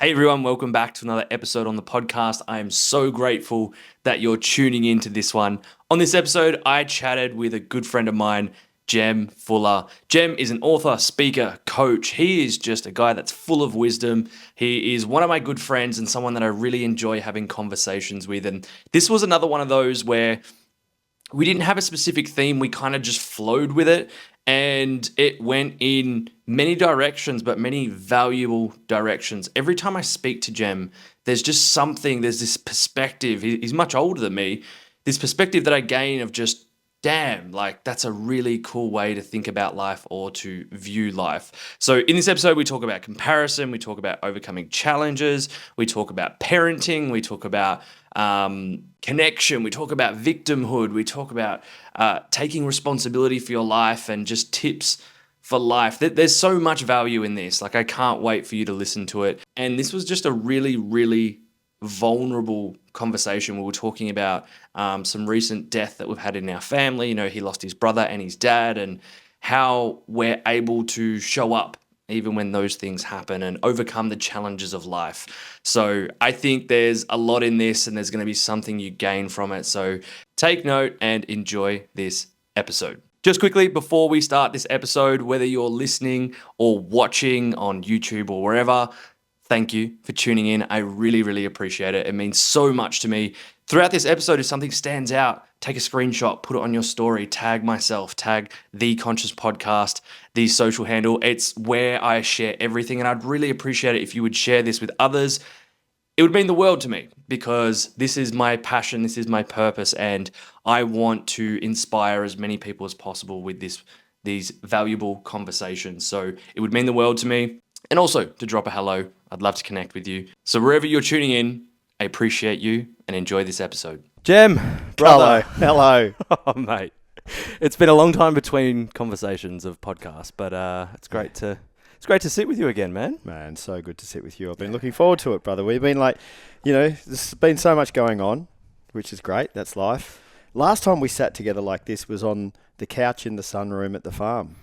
Hey everyone, welcome back to another episode on the podcast. I am so grateful that you're tuning into this one. On this episode, I chatted with a good friend of mine, Jem Fuller. Jem is an author, speaker, coach. He is just a guy that's full of wisdom. He is one of my good friends and someone that I really enjoy having conversations with. And this was another one of those where we didn't have a specific theme. We kind of just flowed with it and it went in many directions, but many valuable directions. Every time I speak to Jem, there's just something, there's this perspective. He's much older than me. This perspective that I gain of just, damn, like that's a really cool way to think about life or to view life. So in this episode, we talk about comparison, we talk about overcoming challenges, we talk about parenting, we talk about connection, we talk about victimhood, we talk about taking responsibility for your life and just tips for life. There's so much value in this. Like, I can't wait for you to listen to it. And this was just a really, really vulnerable conversation. We were talking about some recent death that we've had in our family. You know, he lost his brother and his dad, and how we're able to show up even when those things happen and overcome the challenges of life. So I think there's a lot in this and there's going to be something you gain from it. So take note and enjoy this episode. Just quickly, before we start this episode, whether you're listening or watching on YouTube or wherever, thank you for tuning in. I really, really appreciate it. It means so much to me. Throughout this episode, if something stands out, take a screenshot, put it on your story, tag myself, tag The Conscious Podcast, the social handle. It's where I share everything. And I'd really appreciate it if you would share this with others. It would mean the world to me because this is my passion, this is my purpose, and I want to inspire as many people as possible with these valuable conversations. So it would mean the world to me. And also to drop a hello, I'd love to connect with you. So wherever you're tuning in, I appreciate you and enjoy this episode. Jem, brother. Hello. Oh, mate. It's been a long time between conversations of podcasts, but it's great to sit with you again, man. Man, so good to sit with you. I've been looking forward to it, brother. We've been there's been so much going on, which is great. That's life. Last time we sat together like this was on the couch in the sunroom at the farm.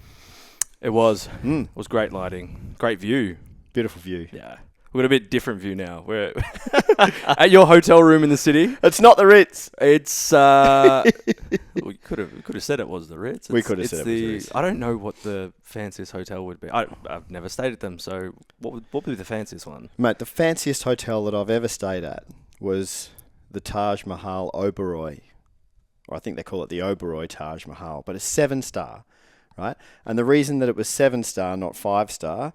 It was. It was great lighting. Great view. Beautiful view. Yeah. We've got a bit different view now. We're at your hotel room in the city. It's not the Ritz. It's we could have said it was the Ritz. We could have said it was the Ritz. I don't know what the fanciest hotel would be. I've never stayed at them, so what would be the fanciest one? Mate, the fanciest hotel that I've ever stayed at was the Taj Mahal Oberoi. Or I think they call it the Oberoi Taj Mahal, but it's 7-star, right? And the reason that it was 7-star, not 5-star,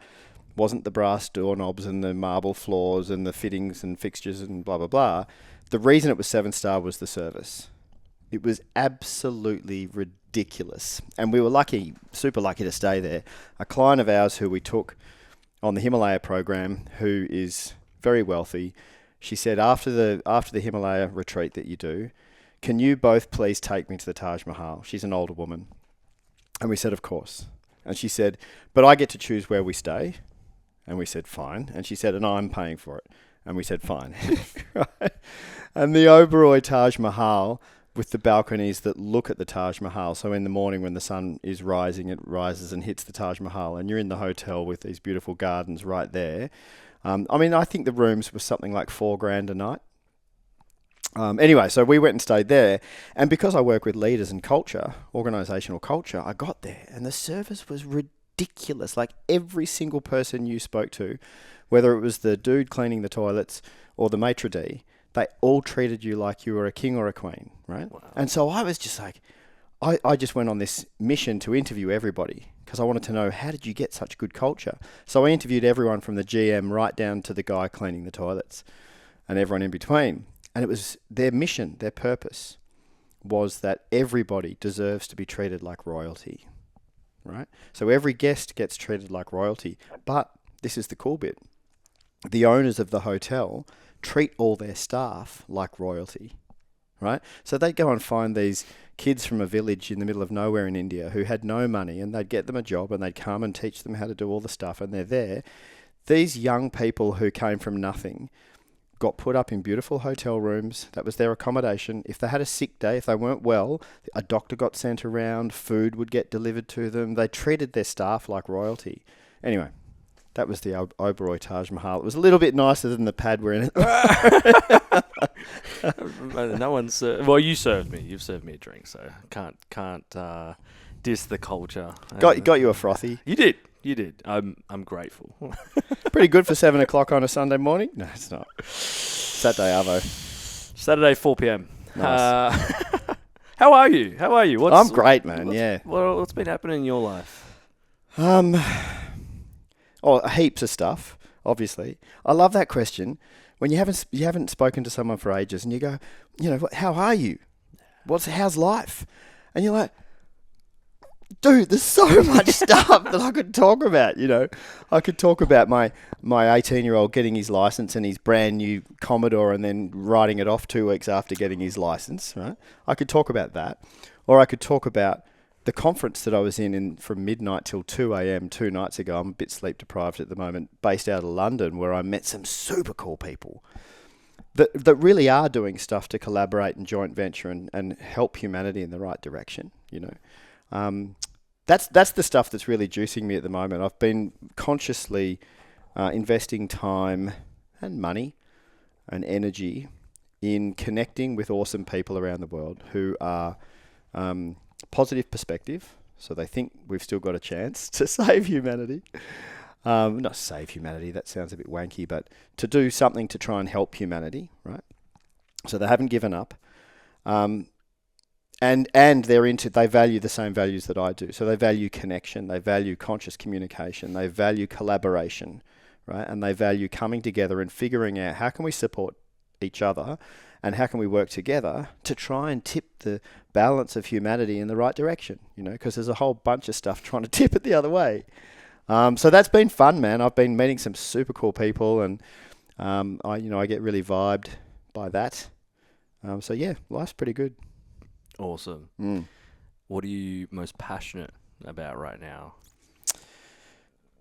wasn't the brass doorknobs and the marble floors and the fittings and fixtures and blah, blah, blah. The reason it was 7-star was the service. It was absolutely ridiculous. And we were lucky, super lucky to stay there. A client of ours who we took on the Himalaya program, who is very wealthy, she said, after the Himalaya retreat that you do, can you both please take me to the Taj Mahal? She's an older woman. And we said, of course. And she said, but I get to choose where we stay. And we said, fine. And she said, and I'm paying for it. And we said, fine. Right? And the Oberoi Taj Mahal with the balconies that look at the Taj Mahal. So in the morning when the sun is rising, it rises and hits the Taj Mahal. And you're in the hotel with these beautiful gardens right there. I think the rooms were something like $4,000 a night. Anyway, so we went and stayed there. And because I work with leaders and culture, organisational culture, I got there. And the service was ridiculous. Like every single person you spoke to, whether it was the dude cleaning the toilets or the maitre d', they all treated you like you were a king or a queen, right? Wow. And so I was just like, I just went on this mission to interview everybody because I wanted to know, how did you get such good culture? So I interviewed everyone from the GM right down to the guy cleaning the toilets and everyone in between. And it was their mission, their purpose was that everybody deserves to be treated like royalty. Right? So every guest gets treated like royalty. But this is the cool bit. The owners of the hotel treat all their staff like royalty. Right? So they'd go and find these kids from a village in the middle of nowhere in India who had no money, and they'd get them a job and they'd come and teach them how to do all the stuff, and they're there. These young people who came from nothing got put up in beautiful hotel rooms. That was their accommodation. If they had a sick day, if they weren't well, a doctor got sent around, food would get delivered to them. They treated their staff like royalty. Anyway, That was the Oberoi Taj Mahal. It was a little bit nicer than the pad we're in. No one's. Well, you served me. You've served me a drink, so can't diss the culture. Got you a frothy. You did. You did. I'm grateful. Pretty good for 7 o'clock on a Sunday morning. No, it's not. Saturday Arvo. Saturday 4 p.m. Nice. How are you? I'm great, man. Yeah. What's been happening in your life? Heaps of stuff. Obviously, I love that question. When you haven't spoken to someone for ages, and you go, how are you? How's life? And you're like, dude, there's so much stuff that I could talk about. I could talk about my 18-year-old getting his license and his brand new Commodore, and then writing it off 2 weeks after getting his license. Right? I could talk about that, or I could talk about the conference that I was in from midnight till 2 a.m. 2 nights ago. I'm a bit sleep deprived at the moment, based out of London, where I met some super cool people that really are doing stuff to collaborate and joint venture and help humanity in the right direction. That's the stuff that's really juicing me at the moment. I've been consciously investing time and money and energy in connecting with awesome people around the world who are positive perspective, so they think we've still got a chance to save humanity. Not save humanity, that sounds a bit wanky, but to do something to try and help humanity, right? So they haven't given up. And they value the same values that I do. So they value connection, they value conscious communication, they value collaboration, right? And they value coming together and figuring out how can we support each other and how can we work together to try and tip the balance of humanity in the right direction, because there's a whole bunch of stuff trying to tip it the other way. So that's been fun, man. I've been meeting some super cool people, and I get really vibed by that. So yeah, life's pretty good. Awesome. What are you most passionate about right now?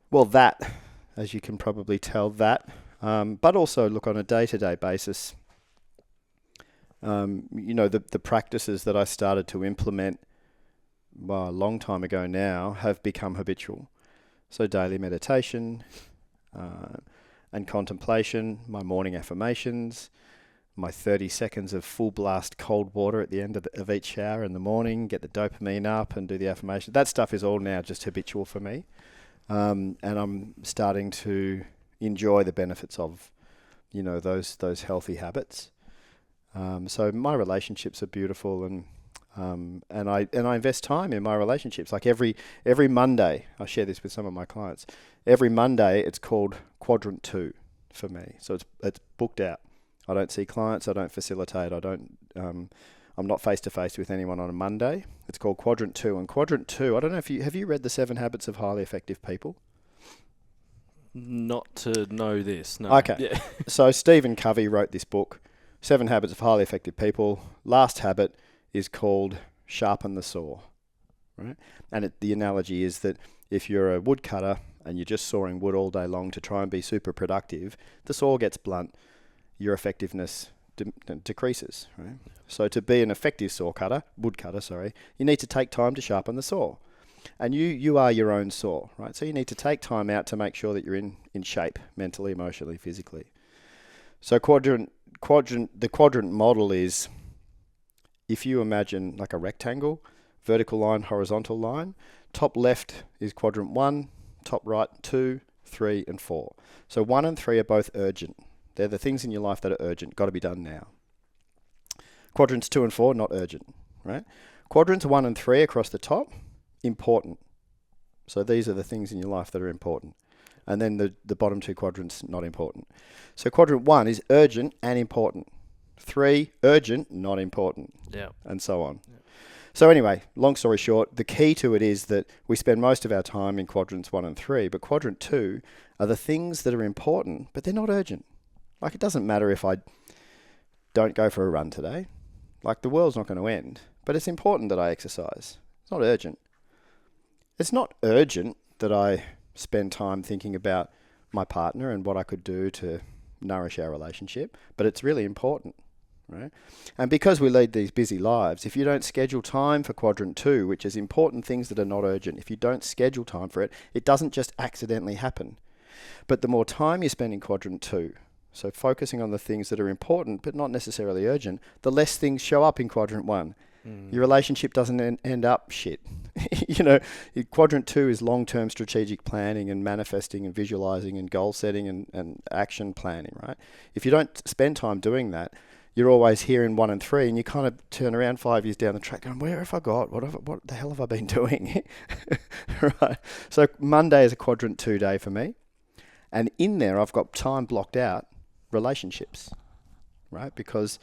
Well, that, as you can probably tell, but also look on a day-to-day basis. The practices that I started to implement a long time ago now have become habitual. So daily meditation and contemplation, my morning affirmations, my 30 seconds of full blast cold water at the end of each shower in the morning, get the dopamine up and do the affirmation. That stuff is all now just habitual for me. And I'm starting to enjoy the benefits of, those healthy habits. So my relationships are beautiful, and I invest time in my relationships. Like every Monday, I share this with some of my clients. Every Monday, it's called Quadrant 2 for me. So it's booked out. I don't see clients. I don't facilitate. I'm not face to face with anyone on a Monday. It's called Quadrant 2, and Quadrant 2. I don't know if have you read the 7 Habits of Highly Effective People? Not to know this. No. Okay. Yeah. So Stephen Covey wrote this book, 7 Habits of Highly Effective People. Last habit is called sharpen the saw, right? And the analogy is that if you're a woodcutter and you're just sawing wood all day long to try and be super productive, the saw gets blunt, your effectiveness decreases, right? So to be an effective woodcutter, you need to take time to sharpen the saw. And you are your own saw, right? So you need to take time out to make sure that you're in shape mentally, emotionally, physically. So the quadrant model is, if you imagine like a rectangle, vertical line, horizontal line, top left is quadrant 1, top right 2, 3 and 4. So 1 and 3 are both urgent. They're the things in your life that are urgent, got to be done now. Quadrants 2 and 4, not urgent, right? Quadrants 1 and 3 across the top, important. So these are the things in your life that are important. And then the bottom 2 quadrants, not important. So quadrant 1 is urgent and important. 3, urgent, not important. Yeah. And so on. Yeah. So anyway, long story short, the key to it is that we spend most of our time in quadrants 1 and 3, but quadrant 2 are the things that are important, but they're not urgent. Like, it doesn't matter if I don't go for a run today. Like, the world's not going to end, but it's important that I exercise. It's not urgent. It's not urgent that I spend time thinking about my partner and what I could do to nourish our relationship, but it's really important, right? And because we lead these busy lives, if you don't schedule time for quadrant 2, which is important things that are not urgent, if you don't schedule time for it, it doesn't just accidentally happen. But the more time you spend in quadrant 2, so focusing on the things that are important but not necessarily urgent, the less things show up in quadrant 1. Your relationship doesn't end up shit. Quadrant 2 is long-term strategic planning and manifesting and visualizing and goal setting and action planning, right? If you don't spend time doing that, you're always here in 1 and 3, and you kind of turn around 5 years down the track going, where have I got? What the hell have I been doing? Right. So Monday is a quadrant 2 day for me. And in there, I've got time blocked out relationships, right? Because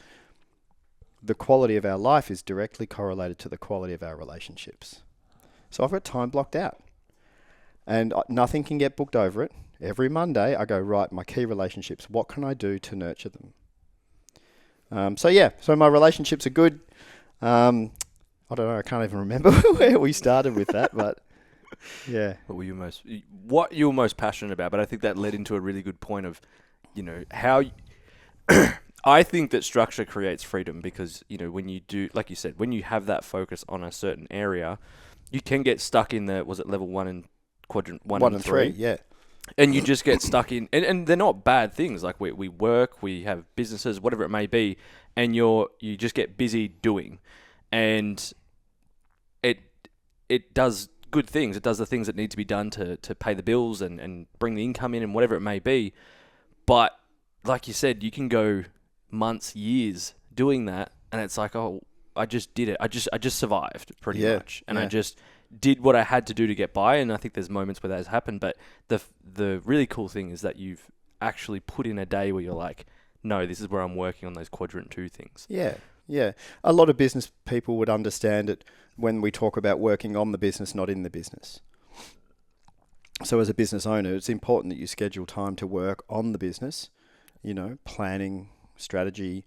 the quality of our life is directly correlated to the quality of our relationships. So I've got time blocked out. And nothing can get booked over it. Every Monday, I go, right, my key relationships, what can I do to nurture them? So my relationships are good. I don't know, I can't even remember where we started with that, but yeah. What you were most passionate about? But I think that led into a really good point of, how I think that structure creates freedom because, when you do, like you said, when you have that focus on a certain area, you can get stuck in level 1 and quadrant 1 and 3. Yeah. And you just get stuck in, and they're not bad things. Like we work, we have businesses, whatever it may be, and you just get busy doing, and it does good things. It does the things that need to be done to pay the bills and bring the income in and whatever it may be. But like you said, you can go months, years doing that, and it's like, oh, I just did it. I just survived pretty much, and I just did what I had to do to get by. And I think there's moments where that has happened. But the really cool thing is that you've actually put in a day where you're like, no, this is where I'm working on those quadrant 2 things. Yeah. Yeah. A lot of business people would understand it when we talk about working on the business, not in the business. So as a business owner, it's important that you schedule time to work on the business, planning, strategy,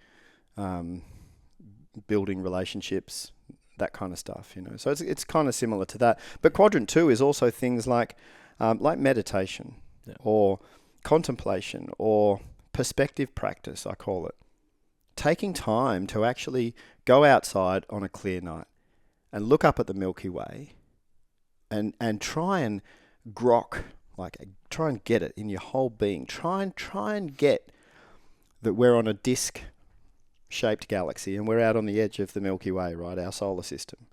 building relationships, that kind of stuff, So it's kind of similar to that. But quadrant 2 is also things like meditation or contemplation or perspective practice, I call it. Taking time to actually go outside on a clear night and look up at the Milky Way and try and grok, try and get it in your whole being. Try and get that we're on a disc-shaped galaxy and we're out on the edge of the Milky Way, right, our solar system.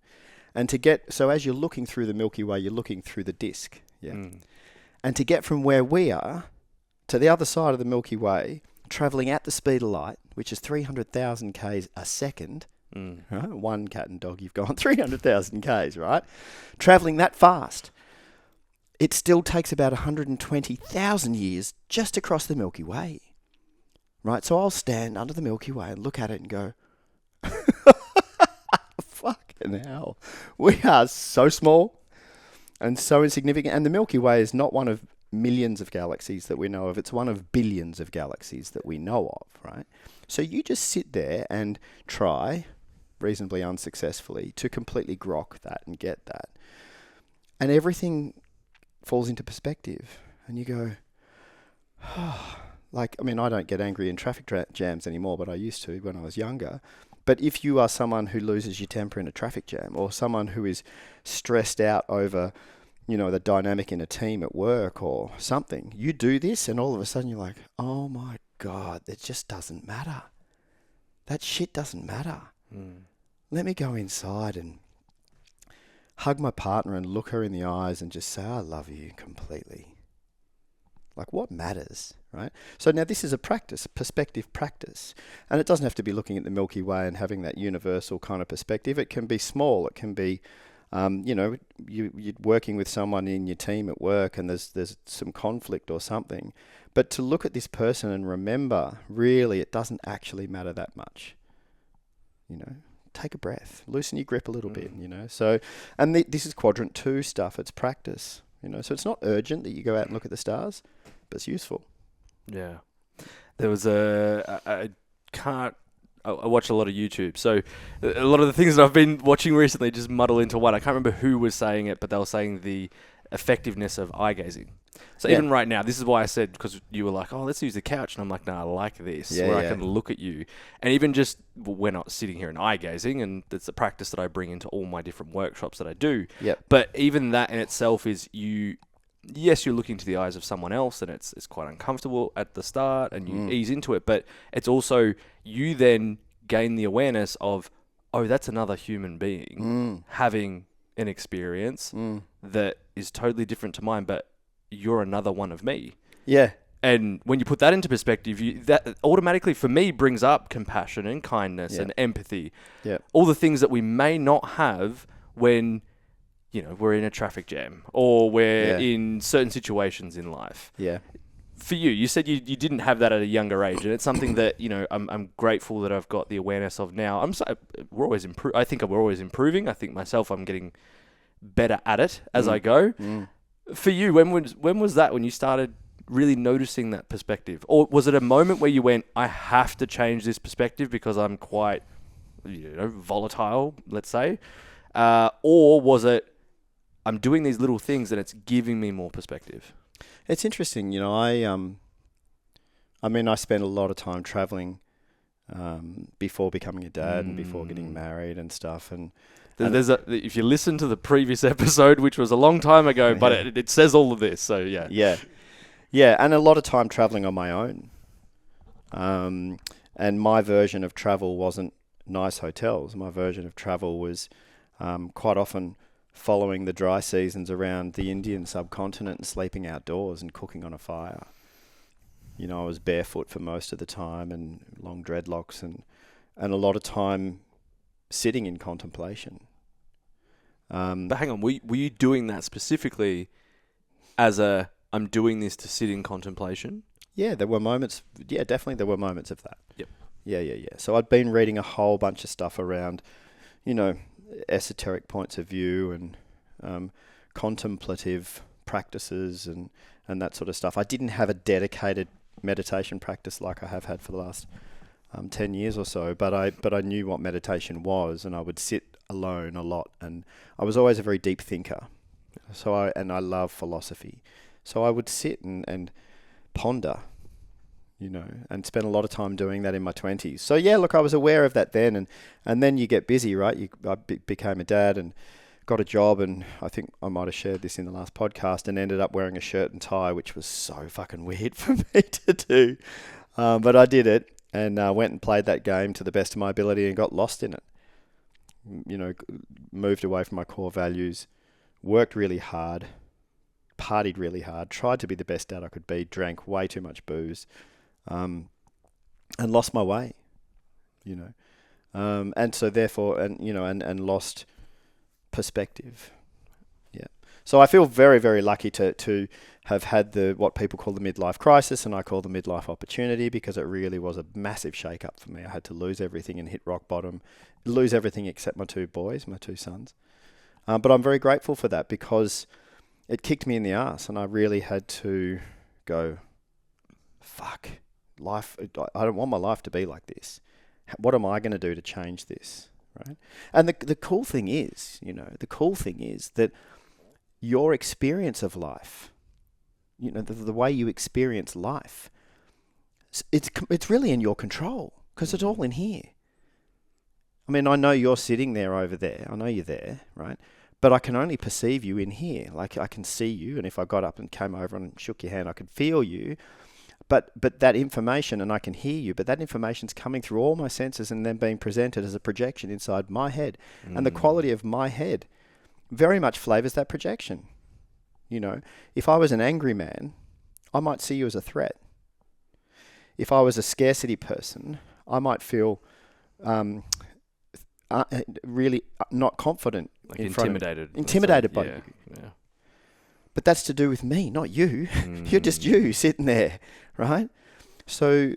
And so as you're looking through the Milky Way, you're looking through the disc, And to get from where we are to the other side of the Milky Way, travelling at the speed of light, which is 300,000 k's a second, right? One cat and dog, you've gone 300,000 k's, right? Travelling that fast. It still takes about 120,000 years just to cross the Milky Way. Right, so I'll stand under the Milky Way and look at it and go, fucking hell, we are so small and so insignificant. And the Milky Way is not one of millions of galaxies that we know of. It's one of billions of galaxies that we know of, right? So you just sit there and try, reasonably unsuccessfully, to completely grok that and get that. And everything falls into perspective. And you go, I don't get angry in traffic jams anymore, but I used to when I was younger. But if you are someone who loses your temper in a traffic jam or someone who is stressed out over, the dynamic in a team at work or something, you do this and all of a sudden you're like, oh my God, it just doesn't matter. That shit doesn't matter. Let me go inside and hug my partner and look her in the eyes and just say, I love you completely. What matters, right? So now this is a practice, perspective practice. And it doesn't have to be looking at the Milky Way and having that universal kind of perspective. It can be small. It can be, you're working with someone in your team at work and there's some conflict or something. But to look at this person and remember, really, it doesn't actually matter that much. Take a breath, loosen your grip a little bit, So, and this is quadrant 2 stuff. It's practice. So it's not urgent that you go out and look at the stars, but it's useful. Yeah. There was I watch a lot of YouTube. So a lot of the things that I've been watching recently just muddle into one. I can't remember who was saying it, but they were saying the effectiveness of eye gazing. So even right now, this is why I said, because you were like, oh, let's use the couch. And I'm like, no, I like this, where I can look at you. And even just, we're not sitting here and eye gazing, and it's a practice that I bring into all my different workshops that I do. Yep. But even that in itself is you yes, you're looking to the eyes of someone else, and it's quite uncomfortable at the start, and you ease into it. But it's also, you then gain the awareness of, oh, that's another human being having an experience that is totally different to mine, but you're another one of me. Yeah. And when you put that into perspective, that automatically, for me, brings up compassion and kindness and empathy. Yeah. All the things that we may not have when, we're in a traffic jam or we're in certain situations in life. Yeah. For you, you said you didn't have that at a younger age, and it's something that, I'm grateful that I've got the awareness of now. We're always I think we're always improving. I think myself, I'm getting better at it as I go. For you, when was that when you started really noticing that perspective? Or was it a moment where you went, I have to change this perspective because I'm quite, volatile, let's say? Or was it, I'm doing these little things and it's giving me more perspective? It's interesting. I spent a lot of time traveling before becoming a dad and before getting married and stuff. And if you listen to the previous episode, which was a long time ago, but it says all of this. So yeah. Yeah. Yeah, and a lot of time traveling on my own. And my version of travel wasn't nice hotels. My version of travel was quite often following the dry seasons around the Indian subcontinent and sleeping outdoors and cooking on a fire. I was barefoot for most of the time and long dreadlocks and a lot of time sitting in contemplation. But hang on, were you doing that specifically as I'm doing this to sit in contemplation? Yeah, there were moments. Yeah, definitely there were moments of that. Yep. Yeah. So I'd been reading a whole bunch of stuff around, esoteric points of view and contemplative practices and that sort of stuff. I didn't have a dedicated meditation practice like I have had for the last 10 years or so, but I knew what meditation was, and I would sit alone a lot, and I was always a very deep thinker. So I love philosophy. So I would sit and ponder, and spend a lot of time doing that in my 20s. So yeah, look, I was aware of that then, and then you get busy, right? I became a dad and got a job, and I think I might have shared this in the last podcast, and ended up wearing a shirt and tie, which was so fucking weird for me to do. But I did it, and went and played that game to the best of my ability and got lost in it. Moved away from my core values, worked really hard, partied really hard, tried to be the best dad I could be, drank way too much booze, and lost my way, and so therefore, and lost perspective. Yeah. So I feel very, very lucky to have had what people call the midlife crisis, and I call the midlife opportunity, because it really was a massive shake-up for me. I had to lose everything and hit rock bottom, lose everything except my two sons. But I'm very grateful for that, because it kicked me in the ass, and I really had to go, fuck, life. I don't want my life to be like this. What am I going to do to change this, right? And the cool thing is, that your experience of life, the way you experience life, it's really in your control, because it's all in here. I mean, I know you're sitting there over there. I know you're there, right? But I can only perceive you in here. Like, I can see you, and if I got up and came over and shook your hand, I could feel you. But that information, and I can hear you, but that information's coming through all my senses and then being presented as a projection inside my head. And the quality of my head very much flavors that projection. If I was an angry man, I might see you as a threat. If I was a scarcity person, I might feel really not confident. Like intimidated by you. Yeah. But that's to do with me, not you. You're just you sitting there, right? So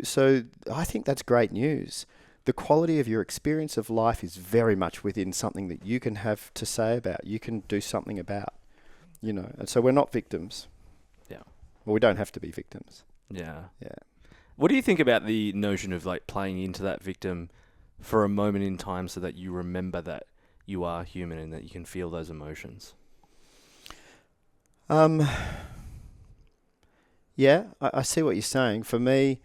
I think that's great news. The quality of your experience of life is very much within something that you can have to say about, you can do something about, And so we're not victims. Yeah. Well, we don't have to be victims. Yeah. Yeah. What do you think about the notion of like playing into that victim for a moment in time so that you remember that you are human and that you can feel those emotions? Yeah, I see what you're saying. For me,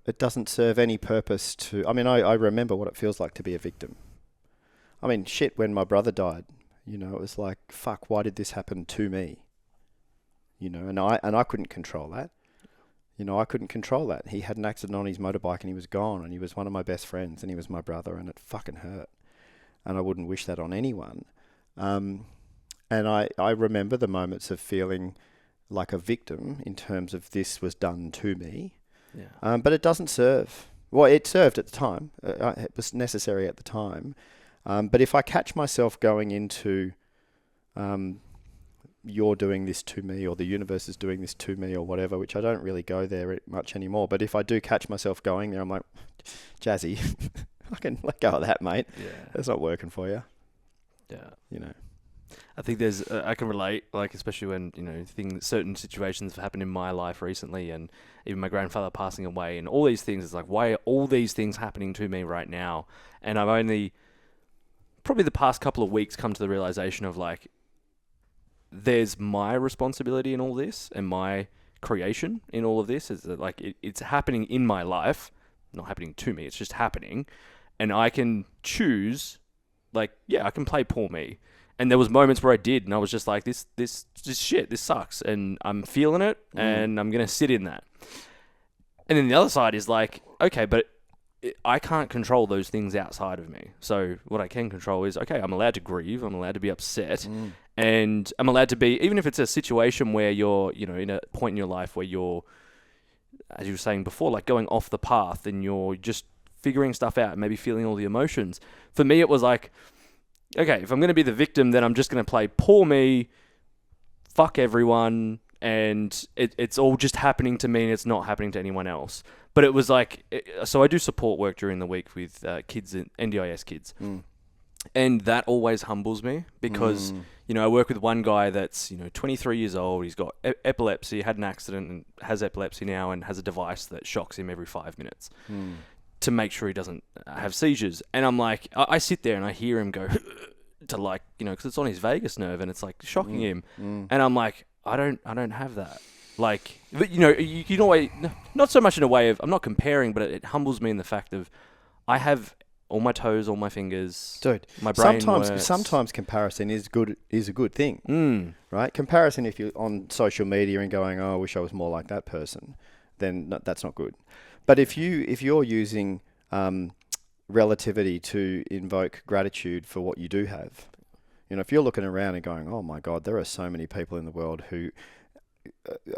it doesn't serve any purpose to... I mean, I remember what it feels like to be a victim. I mean, shit, when my brother died, it was like, fuck, why did this happen to me? and I couldn't control that. I couldn't control that. He had an accident on his motorbike and he was gone, and he was one of my best friends, and he was my brother, and it fucking hurt. And I wouldn't wish that on anyone. And I remember the moments of feeling like a victim in terms of this was done to me. Yeah. But it doesn't serve. Well, it served at the time. It was necessary at the time. But if I catch myself going into, you're doing this to me, or the universe is doing this to me, or whatever, which I don't really go there much anymore. But if I do catch myself going there, I'm like, Jazzy, I can let go of that, mate. Yeah. That's not working for you. Yeah. I think I can relate, like, especially when, certain situations have happened in my life recently, and even my grandfather passing away and all these things. It's like, why are all these things happening to me right now? And I've only, probably the past couple of weeks, come to the realization of, like, there's my responsibility in all this and my creation in all of this. Is that, like, it's happening in my life, not happening to me, it's just happening. And I can choose, like, yeah, I can play poor me. And there was moments where I did, and I was just like, this shit, this sucks, and I'm feeling it, and I'm gonna sit in that. And then the other side is like, okay, but I can't control those things outside of me. So what I can control is, okay, I'm allowed to grieve, I'm allowed to be upset, and I'm allowed to be, even if it's a situation where you're, in a point in your life where you're, as you were saying before, like going off the path, and you're just figuring stuff out, maybe feeling all the emotions. For me, it was like, okay, if I'm going to be the victim, then I'm just going to play poor me, fuck everyone, and it's all just happening to me and it's not happening to anyone else. But it was like, so I do support work during the week with kids, NDIS kids. And that always humbles me because, I work with one guy that's, 23 years old. He's got epilepsy, had an accident and has epilepsy now, and has a device that shocks him every 5 minutes. To make sure he doesn't have seizures. And I'm like, I sit there and I hear him go to, like, because it's on his vagus nerve and it's like shocking him. And I'm like, I don't have that. Like, but, you can always, not so much in a way of, I'm not comparing, but it humbles me in the fact of, I have all my toes, all my fingers. Dude, my brain sometimes comparison is a good thing, right? Comparison, if you're on social media and going, oh, I wish I was more like that person, then that's not good. But if you're using relativity to invoke gratitude for what you do have, if you're looking around and going, oh my God, there are so many people in the world who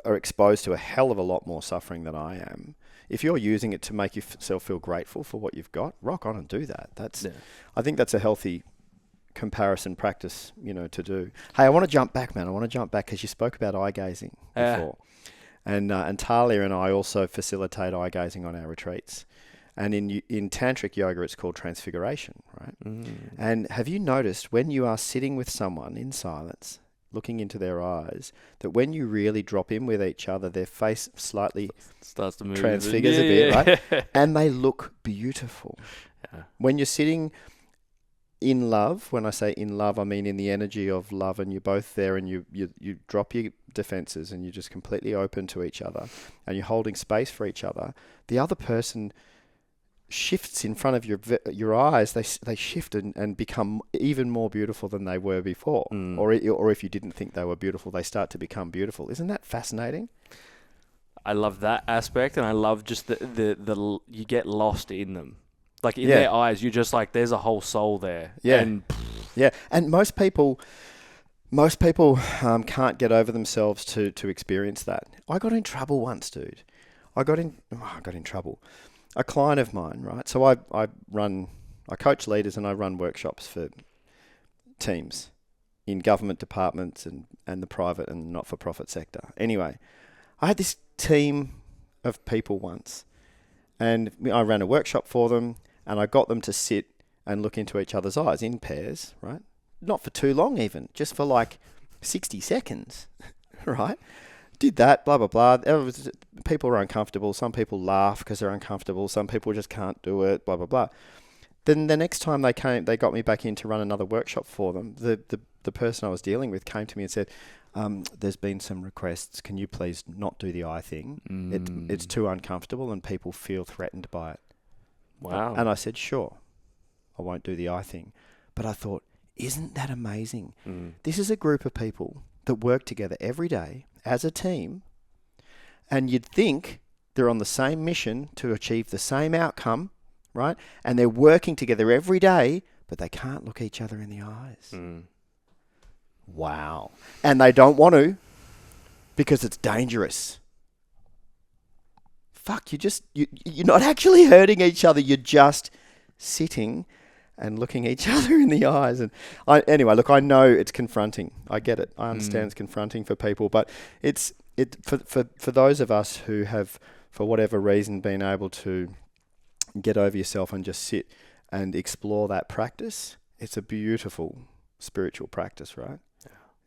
are exposed to a hell of a lot more suffering than I am. If you're using it to make yourself feel grateful for what you've got, rock on and do that. I think that's a healthy comparison practice, to do. Hey, I want to jump back, man. Because you spoke about eye gazing before. And Talia and I also facilitate eye gazing on our retreats. And in tantric yoga, it's called transfiguration, right? And have you noticed when you are sitting with someone in silence, looking into their eyes, that when you really drop in with each other, their face slightly starts to move, transfigures a bit, right? And they look beautiful. When you're sitting in love, when I say in love, I mean in the energy of love, and you're both there, and you drop your defenses and you're just completely open to each other, and you're holding space for each other. The other person shifts in front of your eyes. They shift and become even more beautiful than they were before. Or if you didn't think they were beautiful, they start to become beautiful. Isn't that fascinating? I love that aspect, and I love just the you get lost in them. Like in their eyes, you're just like, there's a whole soul there. And most people can't get over themselves to experience that. I got in trouble once, dude. I got in trouble. A client of mine, right? So I coach leaders and I run workshops for teams in government departments and the private and not-for-profit sector. Anyway, I had this team of people once, and I ran a workshop for them, and I got them to sit and look into each other's eyes in pairs, right? Not for too long even, just for like 60 seconds, right? Did that, blah, blah, blah. People are uncomfortable. Some people laugh because they're uncomfortable. Some people just can't do it, blah, blah, blah. Then the next time they got me back in to run another workshop for them. The person I was dealing with came to me and said, there's been some requests. Can you please not do the eye thing? It's too uncomfortable and people feel threatened by it. Wow. And I said, sure, I won't do the eye thing. But I thought, isn't that amazing? This is a group of people that work together every day as a team, and you'd think they're on the same mission to achieve the same outcome, right? And they're working together every day, but they can't look each other in the eyes. Wow. And they don't want to because it's dangerous. Fuck, you're not actually hurting each other. You're just sitting and looking each other in the eyes. And anyway, look, I know it's confronting. I get it. I understand it's confronting for people, but for those of us who have, for whatever reason, been able to get over yourself and just sit and explore that practice, it's a beautiful spiritual practice, right?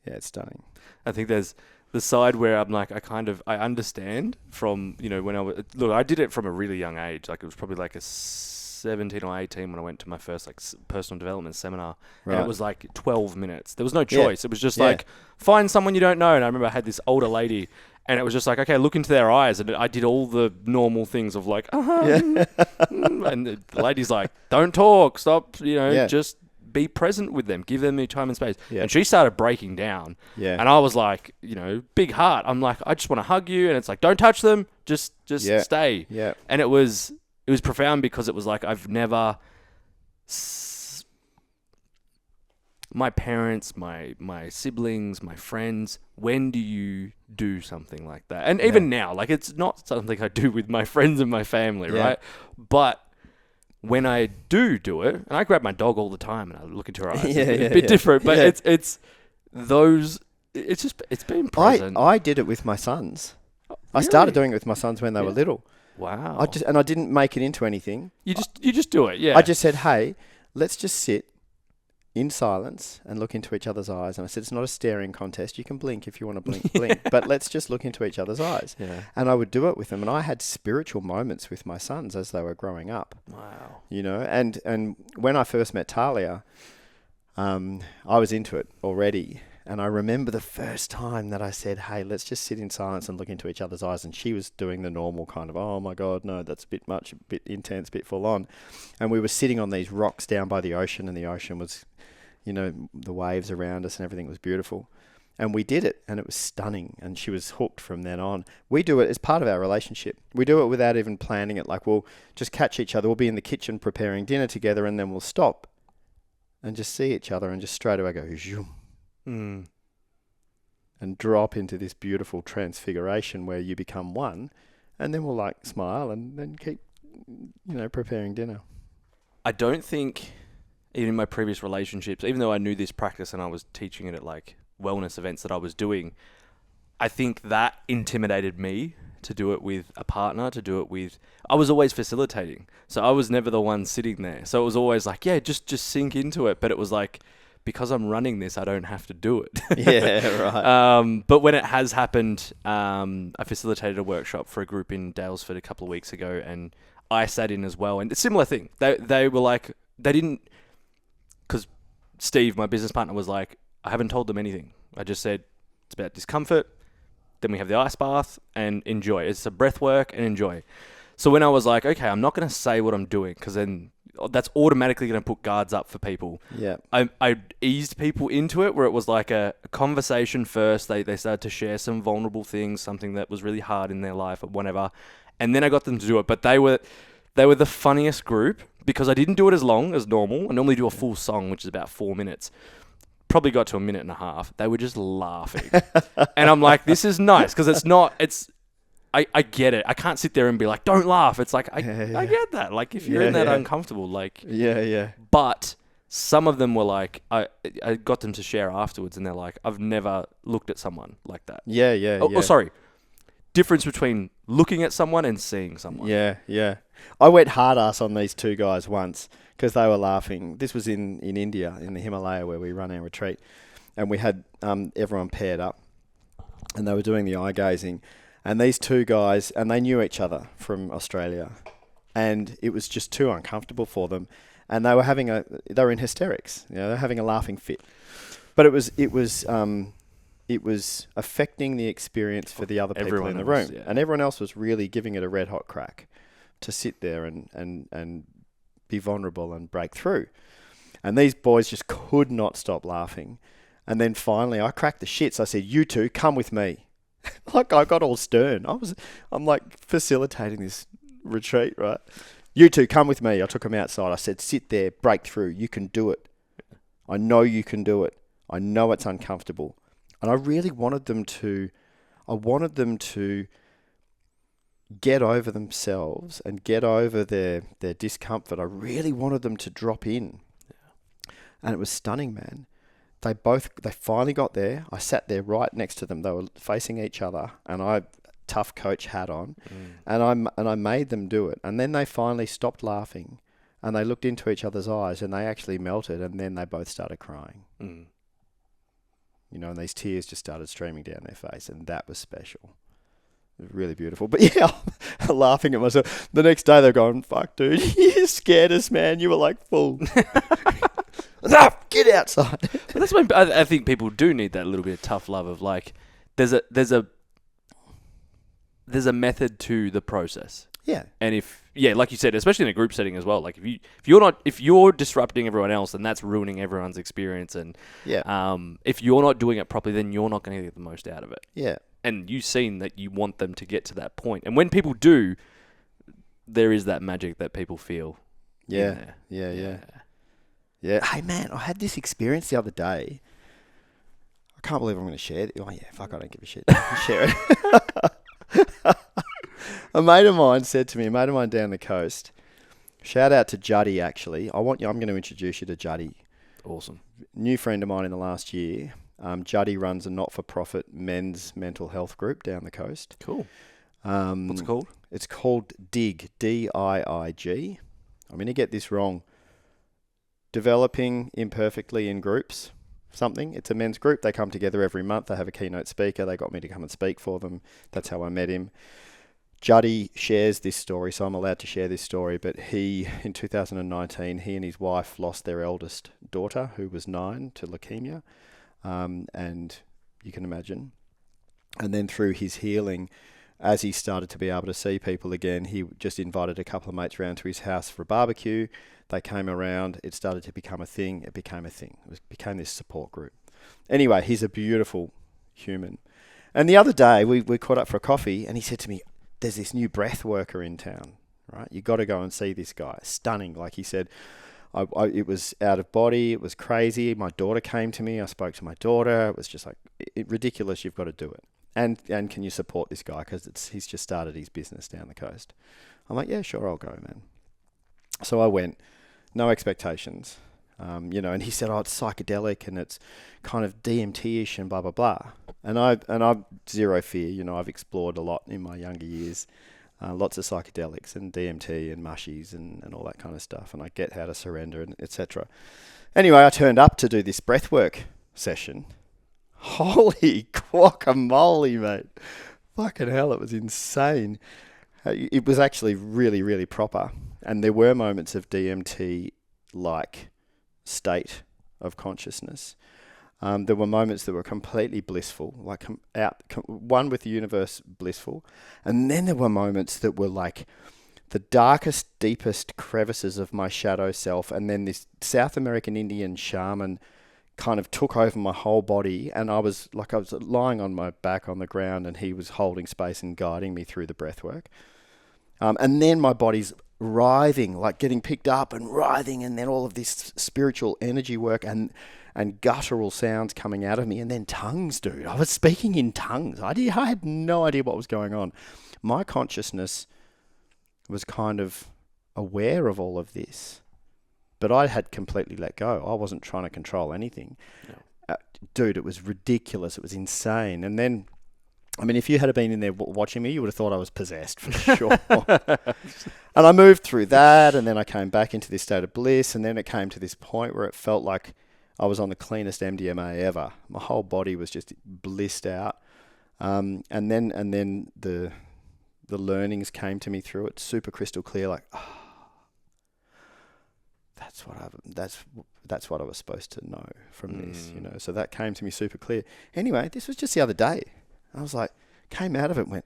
Yeah, it's stunning. I think there's the side where I'm like, I understand from, when I did it from a really young age. Like it was probably like a 17 or 18 when I went to my first like personal development seminar. Right. And it was like 12 minutes. There was no choice. It was just like, find someone you don't know. And I remember I had this older lady and it was just like, okay, look into their eyes. And I did all the normal things of like, and the lady's like, don't talk, stop, just be present with them, give them the time and space. And she started breaking down. And I was like, big heart. I'm like, I just want to hug you. And it's like, don't touch them. Just stay. And it was profound because it was like, I've never, my parents, my siblings, my friends, when do you do something like that? And even now, like it's not something I do with my friends and my family, right? But when I do it, and I grab my dog all the time and I look into her eyes, it's a bit different, but it's been present. I did it with my sons. Really? I started doing it with my sons when they were little. Wow. I didn't make it into anything. You just do it, yeah. I just said, hey, let's just sit in silence and look into each other's eyes. And I said, it's not a staring contest. You can blink if you want to blink, but let's just look into each other's eyes. Yeah. And I would do it with them. And I had spiritual moments with my sons as they were growing up. Wow. And when I first met Talia, I was into it already. And I remember the first time that I said, hey, let's just sit in silence and look into each other's eyes. And she was doing the normal kind of, oh my God, no, that's a bit much, a bit intense, a bit full on. And we were sitting on these rocks down by the ocean, and the ocean was, the waves around us and everything was beautiful. And we did it, and it was stunning. And she was hooked from then on. We do it as part of our relationship. We do it without even planning it. Like we'll just catch each other. We'll be in the kitchen preparing dinner together, and then we'll stop and just see each other and just straight away go, zoom. And drop into this beautiful transfiguration where you become one, and then we'll like smile and then keep, preparing dinner. I don't think, even in my previous relationships, even though I knew this practice and I was teaching it at like wellness events that I was doing, I think that intimidated me to do it with a partner, I was always facilitating. So I was never the one sitting there. So it was always like, yeah, just sink into it. But it was like, because I'm running this, I don't have to do it. Yeah, right. But when it has happened, I facilitated a workshop for a group in Dalesford a couple of weeks ago, and I sat in as well. And a similar thing. They were like, they didn't, because Steve, my business partner, was like, I haven't told them anything. I just said, it's about discomfort. Then we have the ice bath and enjoy. It's a breath work and enjoy. So when I was like, okay, I'm not going to say what I'm doing, because then that's automatically going to put guards up for people. Yeah. I eased people into it where it was like a conversation first. They started to share some vulnerable things, something that was really hard in their life or whatever. And then I got them to do it. But they were the funniest group because I didn't do it as long as normal. I normally do a full song, which is about 4 minutes. Probably got to a minute and a half. They were just laughing. And I'm like, this is nice because I get it. I can't sit there and be like, don't laugh. It's like, I get that. Like, if you're in that uncomfortable, like... Yeah. But some of them were like, I got them to share afterwards, and they're like, I've never looked at someone like that. Yeah. Oh, sorry. Difference between looking at someone and seeing someone. Yeah. I went hard ass on these two guys once because they were laughing. This was in India, in the Himalaya, where we run our retreat. And we had everyone paired up, and they were doing the eye gazing. And these two guys, and they knew each other from Australia, and it was just too uncomfortable for them, and they were in hysterics. They're having a laughing fit, but it was affecting the experience for the other people in the room, and everyone else was really giving it a red hot crack to sit there and be vulnerable and break through, and these boys just could not stop laughing, and then finally I cracked the shits. I said, "You two, come with me." Like I got all stern. I'm like facilitating this retreat, right? You two come with me. I took them outside. I said, sit there, break through. You can do it. I know you can do it. I know it's uncomfortable. And I really wanted them to, get over themselves and get over their discomfort. I really wanted them to drop in. And it was stunning, man. They finally got there. I sat there right next to them. They were facing each other, and I tough coach hat on, and I made them do it. And then they finally stopped laughing, and they looked into each other's eyes, and they actually melted. And then they both started crying. You know, and these tears just started streaming down their face, and that was special. It was really beautiful. But yeah, I'm laughing at myself. The next day they're going, "Fuck, dude, you scared us, man. You were like full." Get outside. But that's when I think people do need that little bit of tough love of like, there's a method to the process. Yeah. And like you said, especially in a group setting as well, like if you're disrupting everyone else, then that's ruining everyone's experience. And if you're not doing it properly, then you're not going to get the most out of it. Yeah. And you've seen that you want them to get to that point. And when people do, there is that magic that people feel. Yeah. Yeah. Hey, man, I had this experience the other day. I can't believe I'm going to share it. Oh, yeah, fuck, I don't give a shit. Share it. A mate of mine said to me, a mate of mine down the coast, shout out to Juddy, actually. I'm going to introduce you to Juddy. Awesome. New friend of mine in the last year. Juddy runs a not-for-profit men's mental health group down the coast. Cool. What's it called? It's called DIG, D-I-I-G. I'm going to get this wrong. Developing Imperfectly in Groups, something. It's a men's group. They come together every month. They have a keynote speaker. They got me to come and speak for them. That's how I met him. Juddy shares this story, so I'm allowed to share this story, but in 2019, he and his wife lost their eldest daughter, who was 9, to leukemia, and you can imagine. And then through his healing, as he started to be able to see people again, he just invited a couple of mates around to his house for a barbecue. They came around. It started to become a thing. It became a thing. It became this support group. Anyway, he's a beautiful human. And the other day, we caught up for a coffee, and he said to me, there's this new breath worker in town, right? You got to go and see this guy. Stunning. Like he said, it was out of body. It was crazy. My daughter came to me. I spoke to my daughter. It was just like ridiculous. You've got to do it. And can you support this guy? Because he's just started his business down the coast. I'm like, yeah, sure, I'll go, man. So I went. No expectations, and he said, oh, it's psychedelic and it's kind of DMT-ish and blah, blah, blah. And I've zero fear, I've explored a lot in my younger years, lots of psychedelics and DMT and mushies and all that kind of stuff. And I get how to surrender and etc. Anyway, I turned up to do this breathwork session. Holy guacamole, mate. Fucking hell, it was insane. It was actually really, really proper. And there were moments of DMT-like state of consciousness. There were moments that were completely blissful, like one with the universe blissful. And then there were moments that were like the darkest, deepest crevices of my shadow self. And then this South American Indian shaman kind of took over my whole body. And I was lying on my back on the ground, and he was holding space and guiding me through the breath work. And then my body's writhing, like getting picked up and writhing, and then all of this spiritual energy work and guttural sounds coming out of me, and then tongues, dude. I was speaking in tongues. I had no idea what was going on. My consciousness was kind of aware of all of this, but I had completely let go. I wasn't trying to control anything. No. Dude, it was ridiculous. It was insane. And then, I mean, if you had been in there watching me, you would have thought I was possessed for sure. And I moved through that, and then I came back into this state of bliss, and then it came to this point where it felt like I was on the cleanest MDMA ever. My whole body was just blissed out. And then the learnings came to me through it, super crystal clear, like, that's what I was supposed to know from this, So that came to me super clear. Anyway, this was just the other day. I was like, came out of it and went,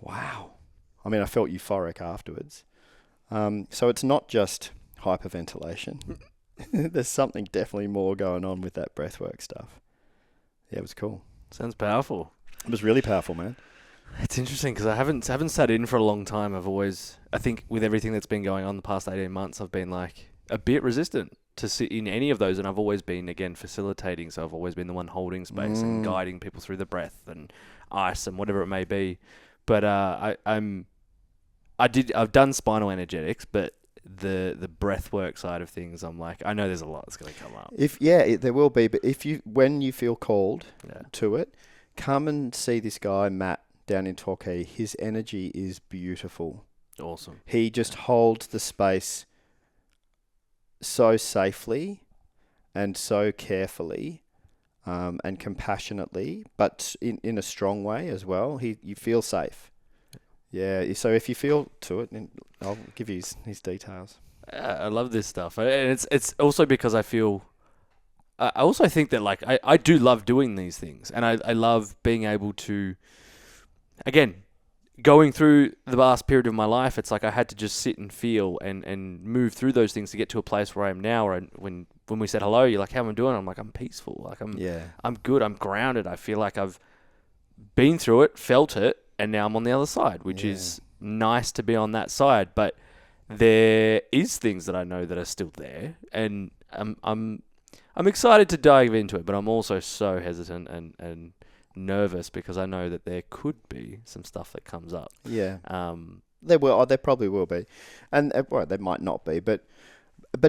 wow. I mean, I felt euphoric afterwards. So it's not just hyperventilation. There's something definitely more going on with that breathwork stuff. Yeah, it was cool. Sounds powerful. It was really powerful, man. It's interesting because I haven't sat in for a long time. I think with everything that's been going on the past 18 months, I've been like a bit resistant to sit in any of those, and I've always been, again, facilitating, so I've always been the one holding space and guiding people through the breath and ice and whatever it may be. But I've done spinal energetics, but the breath work side of things, I'm like, I know there's a lot that's going to come up. There will be, but when you feel called to it, come and see this guy Matt down in Torquay. His energy is beautiful. Awesome. He just holds the space so safely and so carefully, and compassionately, but in a strong way as well. You feel safe. Yeah. So if you feel to it, I'll give you his details. I love this stuff, and it's also because I feel. I also think that like I do love doing these things, and I love being able to. Again, going through the last period of my life, it's like I had to just sit and feel and move through those things to get to a place where I am now. Where when we said hello, you're like, "How am I doing?" I'm like, "I'm peaceful. Like I'm good. I'm grounded. I feel like I've been through it, felt it, and now I'm on the other side, which is nice to be on that side. But there is things that I know that are still there, and I'm excited to dive into it, but I'm also so hesitant and nervous because I know that there could be some stuff that comes up. Yeah. There probably will be, and there might not be, but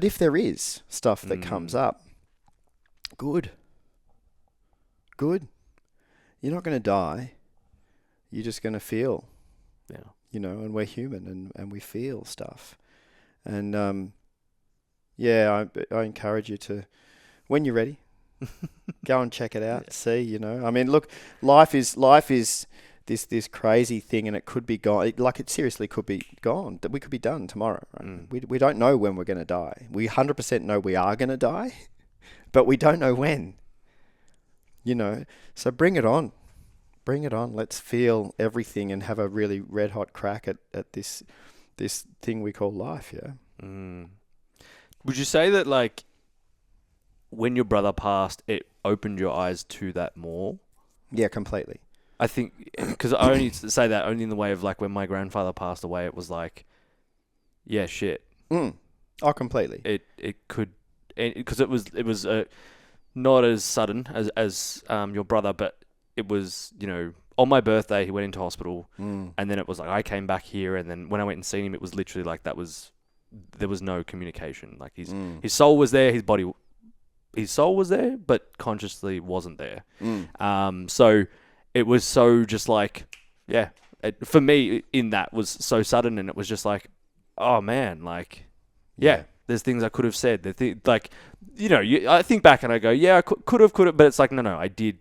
if there is stuff that comes up, good. You're not going to die. You're just going to feel. Yeah. And we're human and we feel stuff, and I encourage you to, when you're ready. Go and check it out. Yeah. See, I mean, look, life is this crazy thing, and it could be gone. Like, it seriously could be gone. We could be done tomorrow. Right? We don't know when we're going to die. We 100% know we are going to die, but we don't know when. So bring it on. Let's feel everything and have a really red hot crack at this thing we call life. Yeah. Would you say that, like, when your brother passed, it opened your eyes to that more? Yeah, completely. I think, because I only say that only in the way of, like, when my grandfather passed away, it was like, yeah, shit. Oh, completely. It could, because it was not as sudden as your brother, but it was, on my birthday, he went into hospital, and then it was like, I came back here, and then when I went and seen him, it was literally like there was no communication. Like, his soul was there, his soul was there, but consciously wasn't there. So it was so just like, for me, in that was so sudden, and it was just like, oh man, like, there's things I could have said. I think back and I go, I could have, but it's like, no, I did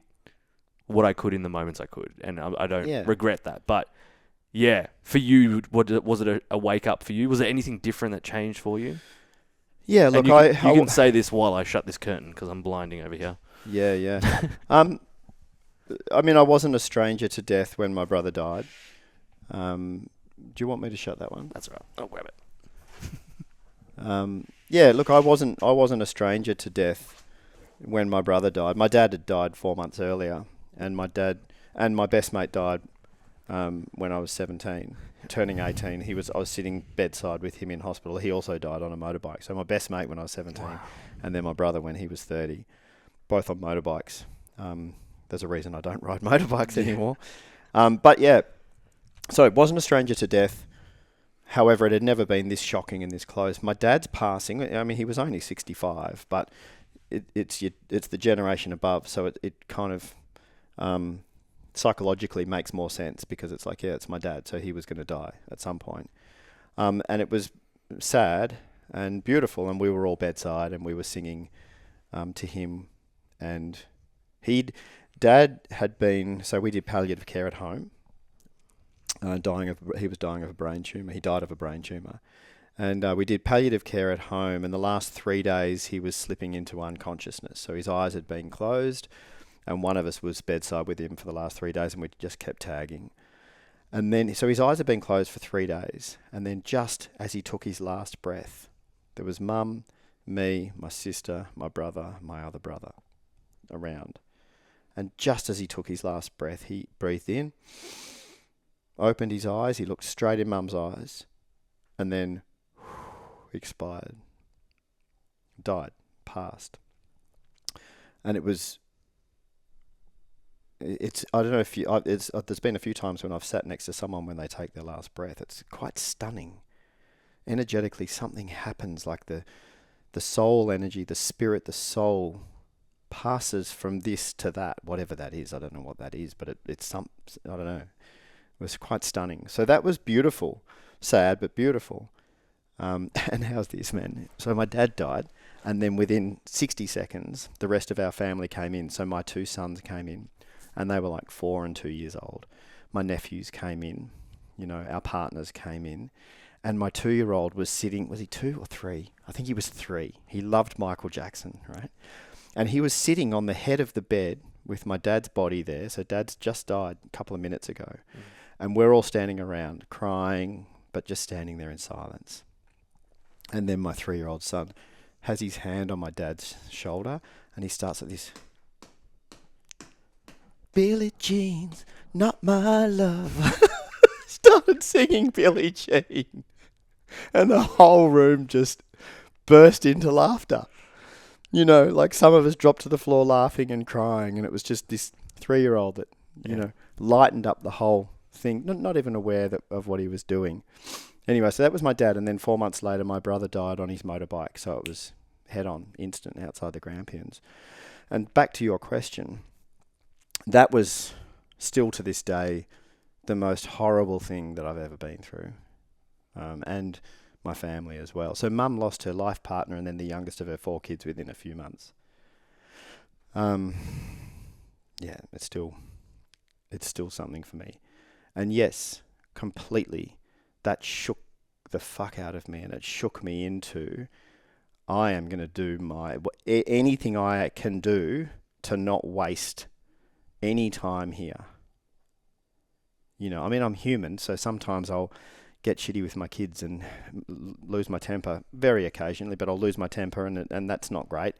what I could in the moments I could, and I don't regret that. But for you, was it a wake up for you? Was there anything different that changed for you? Yeah, look, you can say this while I shut this curtain because I'm blinding over here. Yeah. I mean, I wasn't a stranger to death when my brother died. Do you want me to shut that one? That's all right. I'll grab it. Look, I wasn't a stranger to death when my brother died. My dad had died 4 months earlier, and my best mate died when I was 17, turning 18. I was sitting bedside with him in hospital. He also died on a motorbike. So my best mate when I was 17, and then my brother when he was 30, both on motorbikes. There's a reason I don't ride motorbikes anymore. So it wasn't a stranger to death. However, it had never been this shocking and this close. My dad's passing, I mean, he was only 65, but it's the generation above, so it kind of psychologically makes more sense, because it's like, it's my dad, so he was going to die at some point. And it was sad and beautiful, and we were all bedside, and we were singing to him, and Dad had been, so we did palliative care at home, he was dying of a brain tumour. He died of a brain tumour. And we did palliative care at home, and the last 3 days he was slipping into unconsciousness. So his eyes had been closed, and one of us was bedside with him for the last 3 days, and we just kept tagging. And then, so his eyes had been closed for 3 days, and then just as he took his last breath, there was Mum, me, my sister, my brother, my other brother around. And just as he took his last breath, he breathed in, opened his eyes, he looked straight in Mum's eyes, and then expired, died, passed. And it's I don't know if you there's been a few times when I've sat next to someone when they take their last breath. It's quite stunning. Energetically, something happens, like the soul energy, the spirit, the soul passes from this to that, whatever that is. I don't know what that is, but it's I don't know. It was quite stunning. So that was beautiful. Sad, but beautiful. And how's this, man? So my dad died, and then within 60 seconds, the rest of our family came in. So my 2 sons came in, and they were like 4 and 2 years old. My nephews came in, our partners came in, and my 2-year-old was sitting, was he 2 or 3? I think he was 3. He loved Michael Jackson, right? And he was sitting on the head of the bed with my dad's body there. So dad's just died a couple of minutes ago. Mm. And we're all standing around crying, but just standing there in silence. And then my 3-year-old son has his hand on my dad's shoulder, and he starts like this. Billie Jean's not my love. Started singing Billie Jean. And the whole room just burst into laughter. Like some of us dropped to the floor laughing and crying, and it was just this 3-year-old that, lightened up the whole thing, not even aware of what he was doing. Anyway, so that was my dad, and then 4 months later, my brother died on his motorbike, so it was head-on, instant, outside the Grampians. And back to your question, that was still to this day the most horrible thing that I've ever been through, and my family as well. So Mum lost her life partner and then the youngest of her 4 kids within a few months. It's still something for me. And yes, completely, that shook the fuck out of me, and it shook me into, I am going to do anything I can do to not waste any time here. I'm human, so sometimes I'll get shitty with my kids and lose my temper very occasionally, but I'll lose my temper, and that's not great.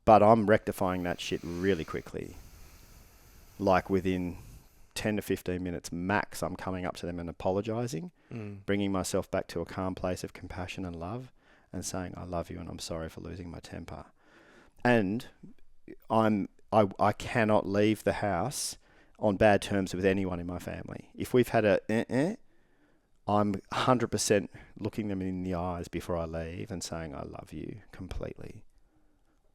But I'm rectifying that shit really quickly. Like within 10 to 15 minutes max, I'm coming up to them and apologizing, bringing myself back to a calm place of compassion and love, and saying, I love you and I'm sorry for losing my temper. And I cannot leave the house on bad terms with anyone in my family. If we've had I'm 100% looking them in the eyes before I leave and saying, I love you completely.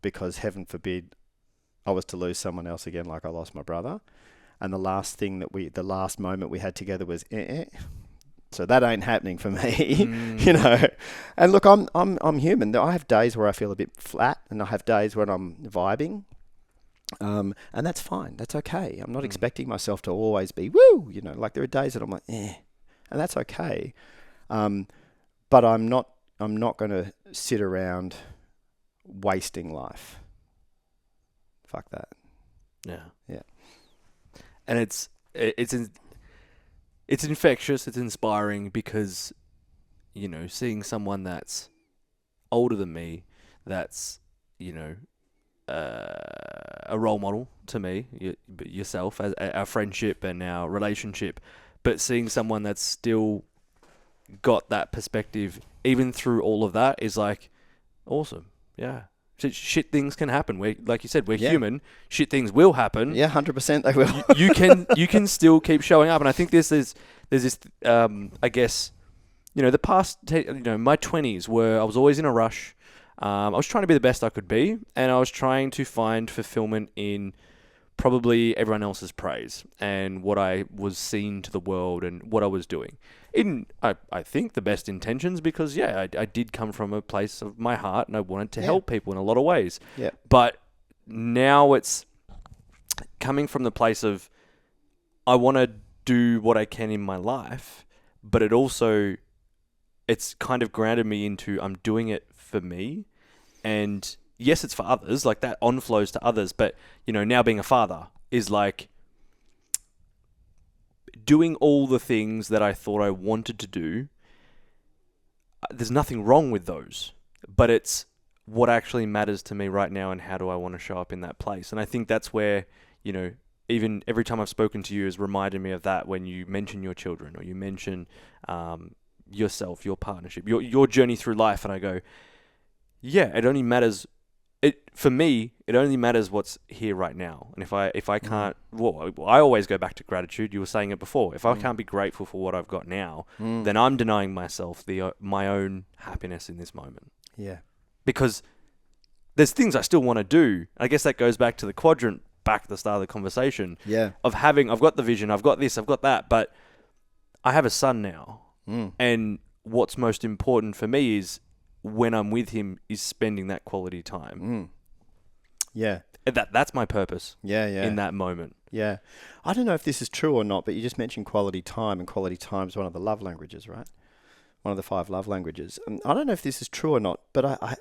Because heaven forbid I was to lose someone else again like I lost my brother. And the last moment we had together was So that ain't happening for me, And look, I'm human. I have days where I feel a bit flat, and I have days when I'm vibing. And that's fine. That's okay. I'm not expecting myself to always be woo, like there are days that I'm like, and that's okay. But I'm not going to sit around wasting life. Fuck that. Yeah. And it's infectious. It's inspiring because, seeing someone that's older than me, that's, a role model to me, yourself, as our friendship and our relationship, but seeing someone that's still got that perspective, even through all of that, is like awesome. Yeah. Shit things can happen. Like you said, we're human. Shit things will happen. Yeah, 100% they will. You can still keep showing up. And I think there's this, I guess, the past, my 20s where I was always in a rush. I was trying to be the best I could be, and I was trying to find fulfillment in probably everyone else's praise and what I was seeing to the world and what I was doing. In, I think, the best intentions, because, I did come from a place of my heart and I wanted to help people in a lot of ways. Yeah. But now it's coming from the place of I want to do what I can in my life, but it's kind of grounded me into I'm doing it for me. And yes, it's for others, like that on-flows to others, but, now being a father is like doing all the things that I thought I wanted to do. There's nothing wrong with those, but it's what actually matters to me right now and how do I want to show up in that place. And I think that's where, you know, even every time I've spoken to you has reminded me of that when you mention your children or you mention yourself, your partnership, your journey through life. And I go, yeah, it only matters. For me, it only matters what's here right now. And if I can't, well, I always go back to gratitude. You were saying it before. If I can't be grateful for what I've got now, then I'm denying myself my own happiness in this moment. Yeah. Because there's things I still want to do. I guess that goes back to the quadrant back at the start of the conversation. Yeah. I've got the vision, I've got this, I've got that, but I have a son now. And what's most important for me is when I'm with him is spending that quality time. Yeah. That's my purpose. Yeah. In that moment. Yeah. I don't know if this is true or not, but you just mentioned quality time, and quality time is one of the love languages, right? One of the 5 love languages. And I don't know if this is true or not, but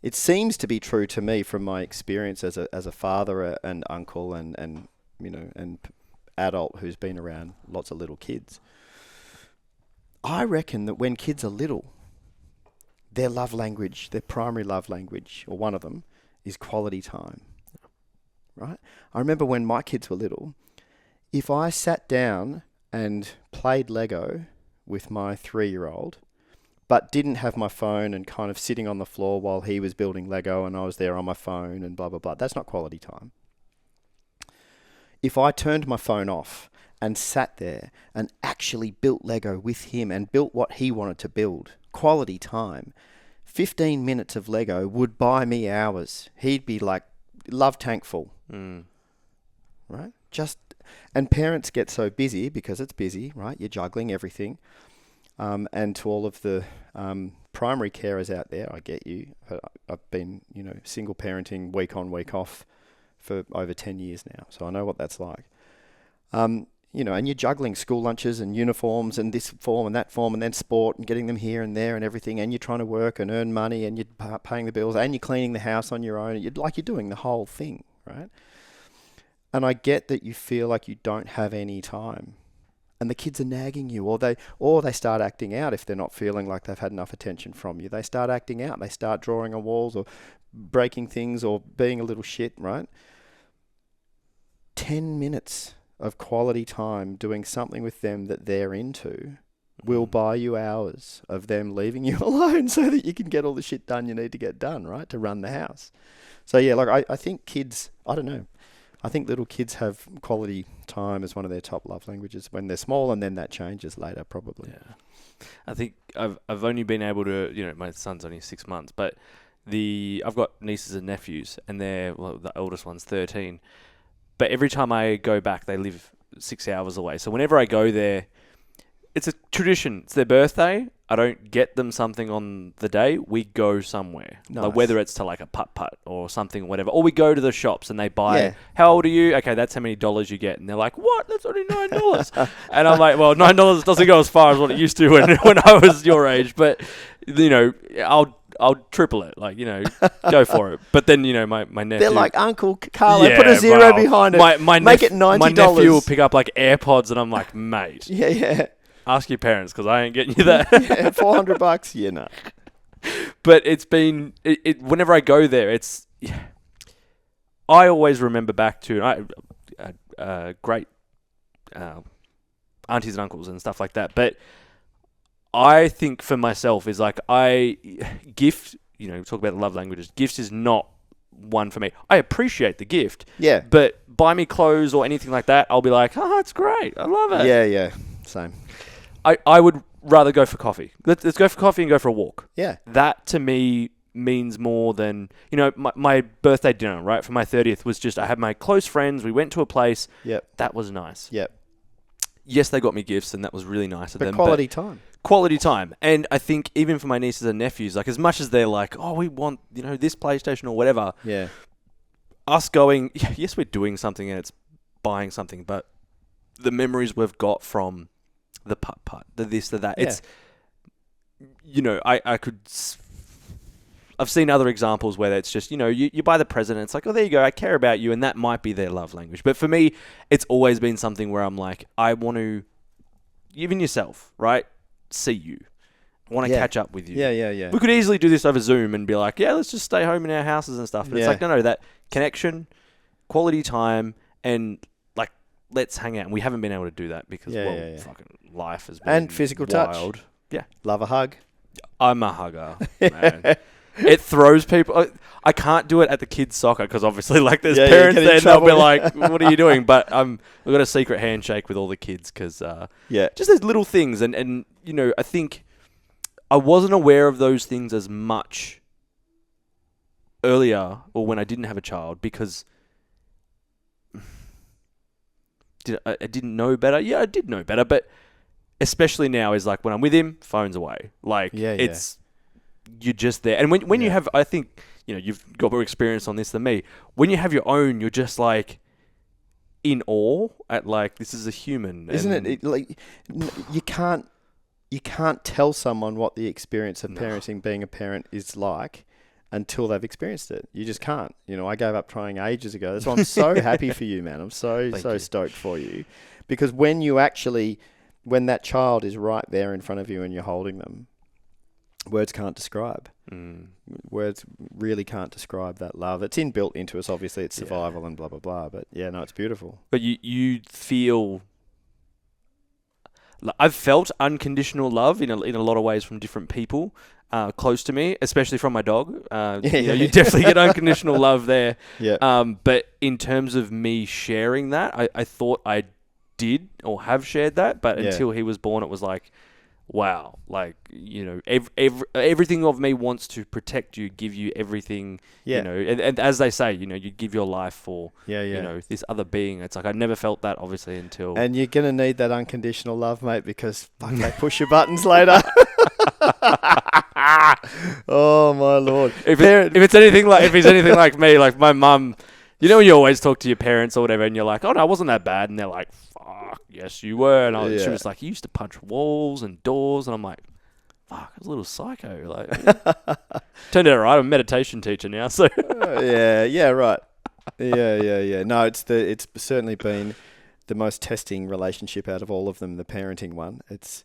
it seems to be true to me from my experience as a father and uncle and you know, and adult who's been around lots of little kids. I reckon that when kids are little, their love language, their primary love language, or one of them, is quality time. Right? I remember when my kids were little, if I sat down and played Lego with my 3-year-old, but didn't have my phone and kind of sitting on the floor while he was building Lego and I was there on my phone and blah, blah, blah, that's not quality time. If I turned my phone off and sat there and actually built Lego with him and built what he wanted to build, quality time, 15 minutes of Lego would buy me hours. He'd be like, love tank full. Right? And parents get so busy because it's busy, right? You're juggling everything. And to all of the primary carers out there, I get you. I've been, you know, single parenting week on, week off for over 10 years now. So I know what that's like. You know, and you're juggling school lunches and uniforms and this form and that form and then sport and getting them here and there and everything. And you're trying to work and earn money and you're paying the bills and you're cleaning the house on your own. You're doing the whole thing, right? And I get that you feel like you don't have any time. And the kids are nagging you, or they start acting out if they're not feeling like they've had enough attention from you. They start acting out. They start drawing on walls or breaking things or being a little shit, right? 10 minutes of quality time doing something with them that they're into will buy you hours of them leaving you alone so that you can get all the shit done you need to get done, right? To run the house. So yeah, like I think kids, I don't know. I think little kids have quality time as one of their top love languages when they're small, and then that changes later, probably. Yeah, I think I've only been able to, you know, my son's only 6 months, but I've got nieces and nephews, and the oldest one's 13. But every time I go back, they live 6 hours away. So whenever I go there, it's a tradition. It's their birthday. I don't get them something on the day. We go somewhere. Nice. Like whether it's to like a putt-putt or something, whatever. Or we go to the shops and they buy, How old are you? Okay, that's how many dollars you get. And they're like, what? That's only $9. And I'm like, well, $9 doesn't go as far as what it used to when I was your age. But, you know, I'll triple it. Like, you know, go for it. But then, you know, my nephew... They're like, Uncle Carlo, put a zero behind it. Make it $90. My nephew will pick up like AirPods and I'm like, mate. Yeah. Ask your parents because I ain't getting you that. Yeah, $400. Yeah, no. But it's been whenever I go there, I always remember back to great aunties and uncles and stuff like that. But I think for myself is like gift. You know, talk about the love languages. Gifts is not one for me. I appreciate the gift. Yeah. But buy me clothes or anything like that, I'll be like, oh, it's great. I love it. Yeah. Same. I would rather go for coffee. Let's go for coffee and go for a walk. Yeah. That to me means more than, you know, my birthday dinner, right? For my 30th was just, I had my close friends. We went to a place. Yep. That was nice. Yep. Yes, they got me gifts and that was really nice of them. Quality time. Quality time. And I think even for my nieces and nephews, like as much as they're like, oh, we want, you know, this PlayStation or whatever. Yeah. Us going, yes, we're doing something and it's buying something, but the memories we've got from the putt-putt, the this, the that. Yeah. It's, you know, I've seen other examples where it's just, you know, you buy the present, it's like, oh, there you go, I care about you, and that might be their love language. But for me, it's always been something where I'm like, I want to, even yourself, right, see you. I want to catch up with you. Yeah. We could easily do this over Zoom and be like, yeah, let's just stay home in our houses and stuff. But it's like, no, that connection, quality time and like let's hang out. And we haven't been able to do that because fucking life has been and physical wild. touch. Yeah, Love a hug. I'm a hugger, man. It throws people. I can't do it at the kids' soccer because obviously, like, there's parents there and they'll be like, "What are you doing?" But we've got a secret handshake with all the kids because just those little things. And you know, I think I wasn't aware of those things as much earlier or when I didn't have a child because I didn't know better. Yeah, I did know better, but especially now is like when I'm with him, phone's away. Like it's you're just there. And when you have, I think, you know, you've got more experience on this than me. When you have your own, you're just like in awe at like, this is a human. Isn't it? Like you can't tell someone what the experience of parenting, being a parent is like until they've experienced it. You just can't. You know, I gave up trying ages ago. That's why I'm so happy for you, man. I'm so stoked for you. Because when that child is right there in front of you and you're holding them, words can't describe. Words really can't describe that love. It's inbuilt into us, obviously. It's survival and blah, blah, blah. But yeah, no, it's beautiful. But you feel... I've felt unconditional love in a lot of ways from different people close to me, especially from my dog. You definitely get unconditional love there. Yeah. But in terms of me sharing that, I thought I did or have shared that, but until he was born, it was like, wow, like, you know, everything of me wants to protect you, give you everything, you know, and as they say, you know, you give your life for, you know, this other being. It's like, I never felt that obviously until... And you're going to need that unconditional love, mate, because fuck, they push your buttons later. Oh my Lord. If he's anything like me, like my mum, you know, when you always talk to your parents or whatever and you're like, oh no, it wasn't that bad. And they're like, fuck, yes you were. And she was like, you used to punch walls and doors. And I'm like, fuck, I was a little psycho. Like, turned out right. I'm a meditation teacher now. So right. Yeah. No, it's certainly been the most testing relationship out of all of them, the parenting one. It's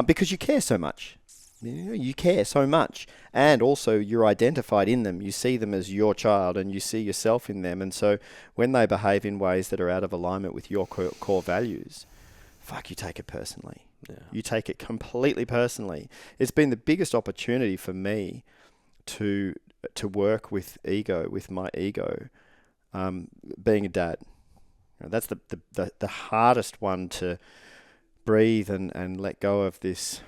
because you care so much. You care so much, and also you're identified in them. You see them as your child, and you see yourself in them. And so when they behave in ways that are out of alignment with your core values, fuck, you take it personally. Yeah. You take it completely personally. It's been the biggest opportunity for me to work with my ego, being a dad. That's the hardest one to breathe and let go of this.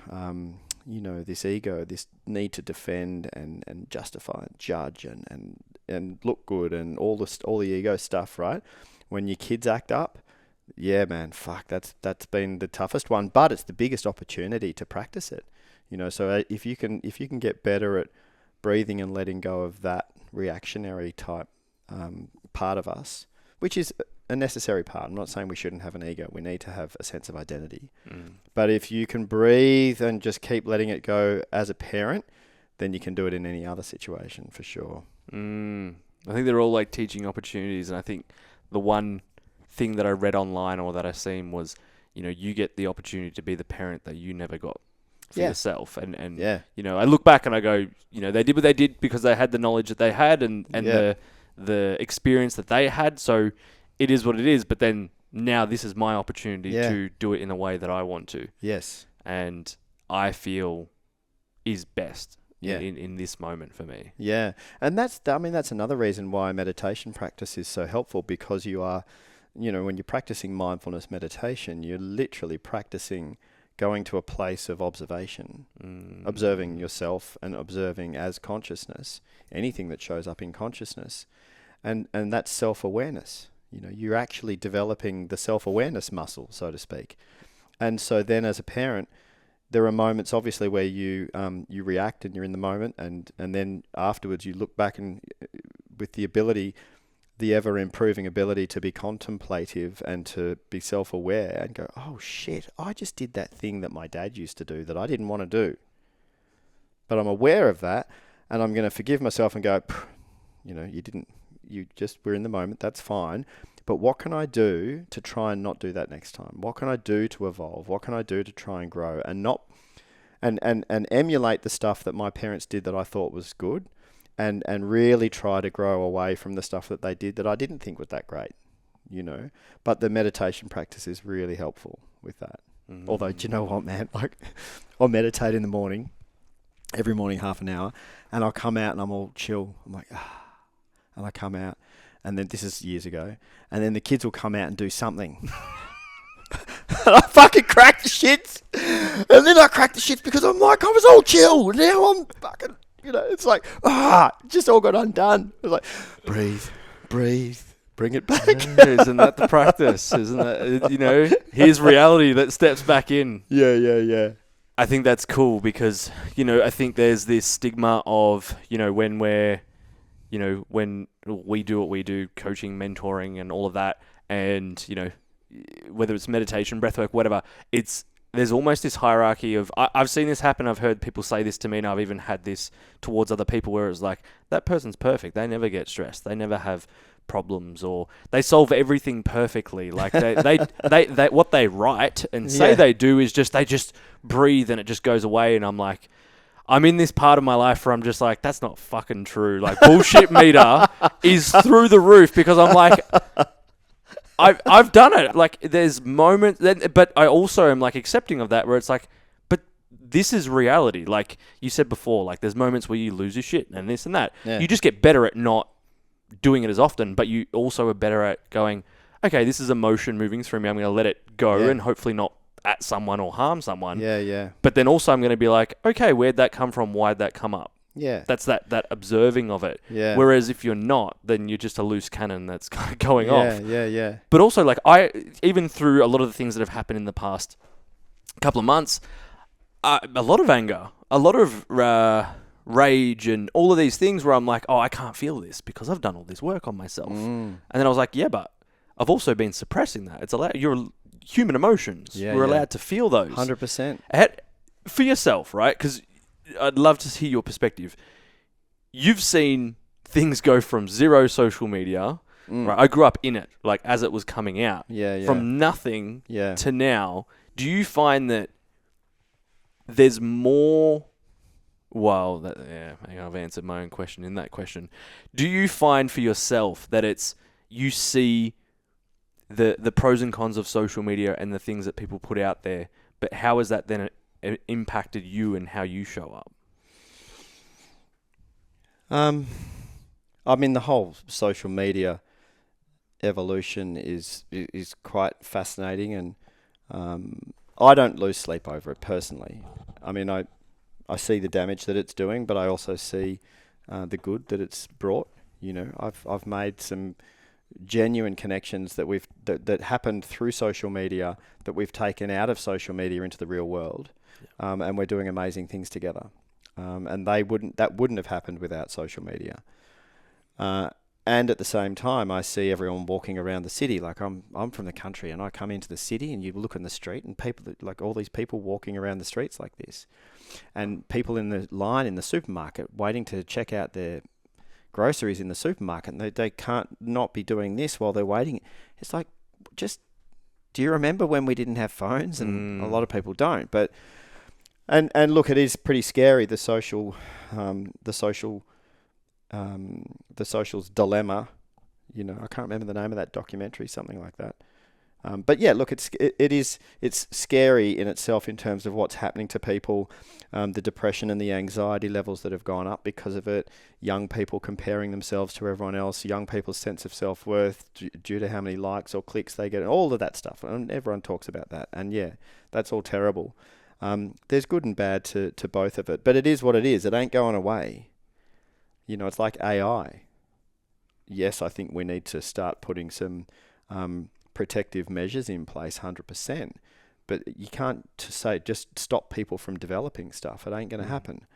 This ego, this need to defend and justify and judge and look good and all the ego stuff, right? When your kids act up, yeah, man, fuck, that's been the toughest one, but it's the biggest opportunity to practice it. You know, so if you can get better at breathing and letting go of that reactionary type part of us, which is a necessary part. I'm not saying we shouldn't have an ego. We need to have a sense of identity. But if you can breathe and just keep letting it go as a parent, then you can do it in any other situation for sure. I think they're all like teaching opportunities. And I think the one thing that I read online or that I seen was, you know, you get the opportunity to be the parent that you never got for yourself. And you know, I look back and I go, you know, they did what they did because they had the knowledge that they had and the experience that they had. So it is what it is, but then now this is my opportunity to do it in a way that I want to. Yes. And I feel is best in this moment for me. Yeah. And that's another reason why meditation practice is so helpful, because you are, you know, when you're practicing mindfulness meditation, you're literally practicing going to a place of observation, observing yourself and observing as consciousness, anything that shows up in consciousness. And that's self-awareness. You know, you're actually developing the self-awareness muscle, so to speak. And so then as a parent, there are moments obviously where you react and you're in the moment, and then afterwards you look back and with the ever improving ability to be contemplative and to be self-aware and go, oh shit, I just did that thing that my dad used to do that I didn't want to do. But I'm aware of that, and I'm going to forgive myself and go, you know, you just were in the moment, that's fine. But what can I do to try and not do that next time? What can I do to evolve? What can I do to try and grow and not and emulate the stuff that my parents did that I thought was good, and really try to grow away from the stuff that they did that I didn't think was that great, But the meditation practice is really helpful with that. Mm. Although, do you know what, man? Like, I'll meditate in the morning, every morning, half an hour, and I'll come out and I'm all chill. I'm like, and I come out, and then this is years ago, and then the kids will come out and do something. And I fucking crack the shits. And then I crack the shits because I'm like, I was all chill. Now I'm fucking, it's like, just all got undone. It was like, breathe, bring it back. Isn't that the practice? Isn't that, here's reality that steps back in. Yeah. I think that's cool because, I think there's this stigma of, when when we do what we do, coaching, mentoring and all of that, and, whether it's meditation, breathwork, whatever, there's almost this hierarchy of, I've seen this happen, I've heard people say this to me, and I've even had this towards other people where it's like, that person's perfect, they never get stressed, they never have problems, or they solve everything perfectly. Like they what they write and say they do is they just breathe and it just goes away. And I'm like, I'm in this part of my life where I'm just like, that's not fucking true. Like, bullshit meter is through the roof because I'm like, I've done it. Like, there's moments, but I also am like accepting of that where it's like, but this is reality. Like you said before, like there's moments where you lose your shit and this and that. Yeah. You just get better at not doing it as often, but you also are better at going, okay, this is emotion moving through me. I'm going to let it go and hopefully not at someone or harm someone. Yeah. But then also I'm going to be like, okay, where'd that come from? Why'd that come up? Yeah. That's that observing of it. Yeah. Whereas if you're not, then you're just a loose cannon that's kind of going off. Yeah. But also, like, even through a lot of the things that have happened in the past couple of months, a lot of anger, a lot of rage and all of these things where I'm like, I can't feel this because I've done all this work on myself. And then I was like, yeah, but I've also been suppressing that. It's allowed. You're human emotions. We're allowed to feel those. 100%. For yourself, right? Because I'd love to hear your perspective. You've seen things go from zero social media, right? I grew up in it, like as it was coming out. From nothing to now. Do you find that there's more? Well, I've answered my own question in that question. Do you find for yourself that you see the pros and cons of social media and the things that people put out there, but how has that then impacted you and how you show up? I mean, the whole social media evolution is quite fascinating, and I don't lose sleep over it personally. I mean, I see the damage that it's doing, but I also see the good that it's brought. I've made some genuine connections that happened through social media that we've taken out of social media into the real world, and we're doing amazing things together. And that wouldn't have happened without social media. And at the same time, I see everyone walking around the city. Like I'm from the country, and I come into the city, and you look in the street, and people, like all these people walking around the streets like this, and people in the line in the supermarket waiting to check out their groceries in the supermarket, and they can't not be doing this while they're waiting. It's like, just, do you remember when we didn't have phones? And a lot of people don't. But and look, it is pretty scary, the social's dilemma. I can't remember the name of that documentary, something like that. But yeah, look, it's scary in itself in terms of what's happening to people, the depression and the anxiety levels that have gone up because of it, young people comparing themselves to everyone else, young people's sense of self-worth due to how many likes or clicks they get, all of that stuff. And everyone talks about that. And yeah, that's all terrible. There's good and bad to both of it, but it is what it is. It ain't going away. It's like AI. Yes, I think we need to start putting some protective measures in place, 100%. But you can't just stop people from developing stuff. It ain't going to happen.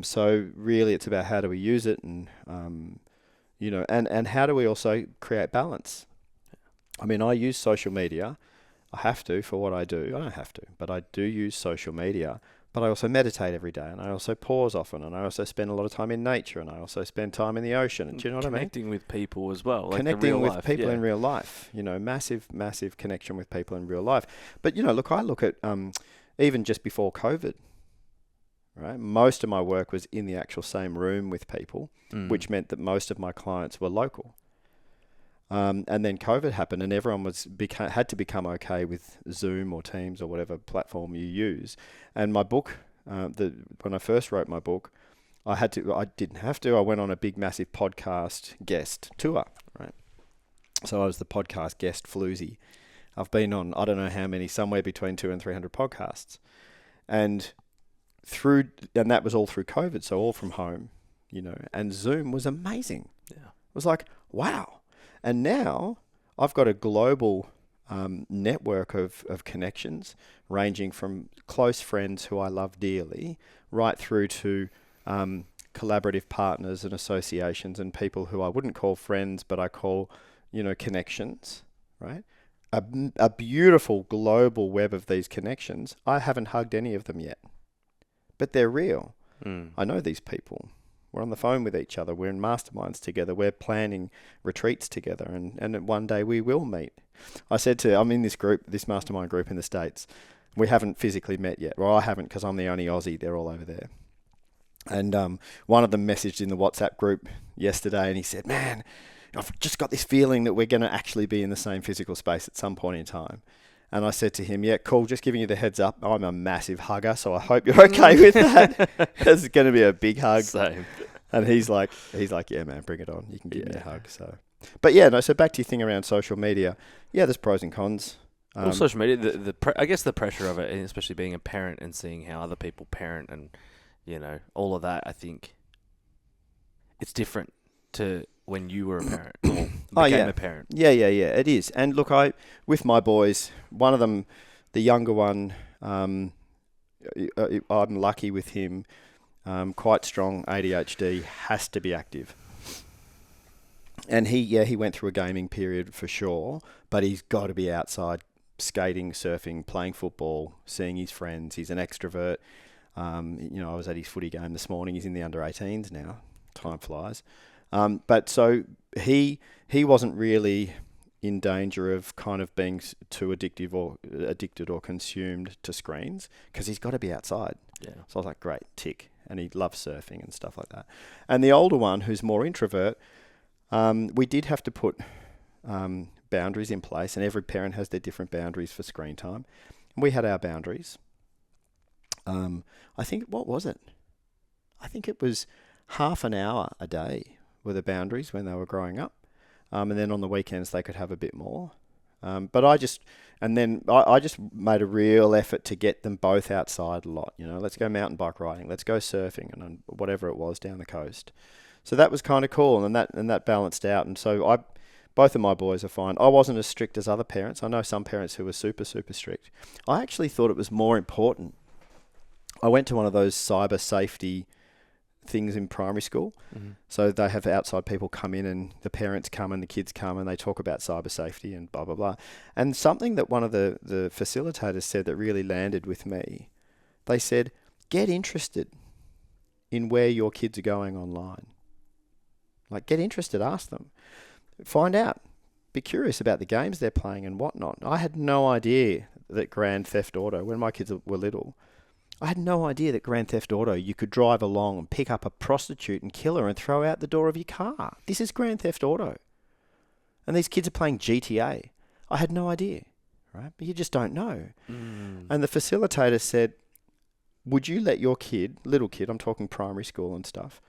So really, it's about how do we use it, and and how do we also create balance. I mean, I use social media. I have to for what I do. I don't have to, but I do use social media. But I also meditate every day, and I also pause often, and I also spend a lot of time in nature, and I also spend time in the ocean. Do you know what I mean? Connecting with people as well. Like connecting with people in real life. Massive, massive connection with people in real life. But, look, I look at even just before COVID, right? Most of my work was in the actual same room with people, which meant that most of my clients were local. And then COVID happened, and everyone had to become okay with Zoom or Teams or whatever platform you use. And my book, when I first wrote my book, I didn't have to. I went on a big, massive podcast guest tour, right? So I was the podcast guest floozy. I've been on, I don't know how many, somewhere between 200 and 300 podcasts. And that was all through COVID, so all from home, and Zoom was amazing. Yeah. It was like, wow. And now I've got a global network of connections, ranging from close friends who I love dearly, right through to collaborative partners and associations and people who I wouldn't call friends, but I call, connections, right? A beautiful global web of these connections. I haven't hugged any of them yet, but they're real. I know these people. We're on the phone with each other. We're in masterminds together. We're planning retreats together. And one day we will meet. I'm in this mastermind group in the States. We haven't physically met yet. Well, I haven't because I'm the only Aussie. They're all over there. And one of them messaged in the WhatsApp group yesterday and he said, man, I've just got this feeling that we're going to actually be in the same physical space at some point in time. And I said to him, yeah, cool, just giving you the heads up. I'm a massive hugger, so I hope you're okay with that. It's going to be a big hug. Same. And he's like, yeah, man, bring it on. You can give me a hug. So, but yeah, no. So back to your thing around social media. Yeah, there's pros and cons. Well, social media, I guess the pressure of it, and especially being a parent and seeing how other people parent and, all of that, I think it's different to when you were a parent or became a parent. Yeah, it is. And look, with my boys, one of them, the younger one, I'm lucky with him, quite strong ADHD, has to be active. And he went through a gaming period for sure, but he's got to be outside skating, surfing, playing football, seeing his friends. He's an extrovert. I was at his footy game this morning. He's in the under 18s now. Time flies. But so he wasn't really in danger of kind of being too addicted or consumed to screens because he's got to be outside. Yeah. So I was like, great, tick. And he loves surfing and stuff like that. And the older one, who's more introvert, we did have to put boundaries in place, and every parent has their different boundaries for screen time. And we had our boundaries. What was it? I think it was half an hour a day were the boundaries when they were growing up. And then on the weekends they could have a bit more. But I just made a real effort to get them both outside a lot. Let's go mountain bike riding, let's go surfing, and whatever it was down the coast. So that was kind of cool, and that balanced out. And so both of my boys are fine. I wasn't as strict as other parents. I know some parents who were super, super strict. I actually thought it was more important. I went to one of those cyber safety things in primary school. Mm-hmm. So they have outside people come in, and the parents come and the kids come, and they talk about cyber safety and blah, blah, blah. And something that one of the facilitators said that really landed with me, they said, get interested in where your kids are going online. Like, get interested, ask them. Find out. Be curious about the games they're playing and whatnot. I had no idea that Grand Theft Auto, when my kids were little, I had no idea that Grand Theft Auto, you could drive along and pick up a prostitute and kill her and throw out the door of your car. This is Grand Theft Auto. And these kids are playing GTA. I had no idea, right? But you just don't know. Mm. And the facilitator said, would you let your kid, little kid, I'm talking primary school and stuff,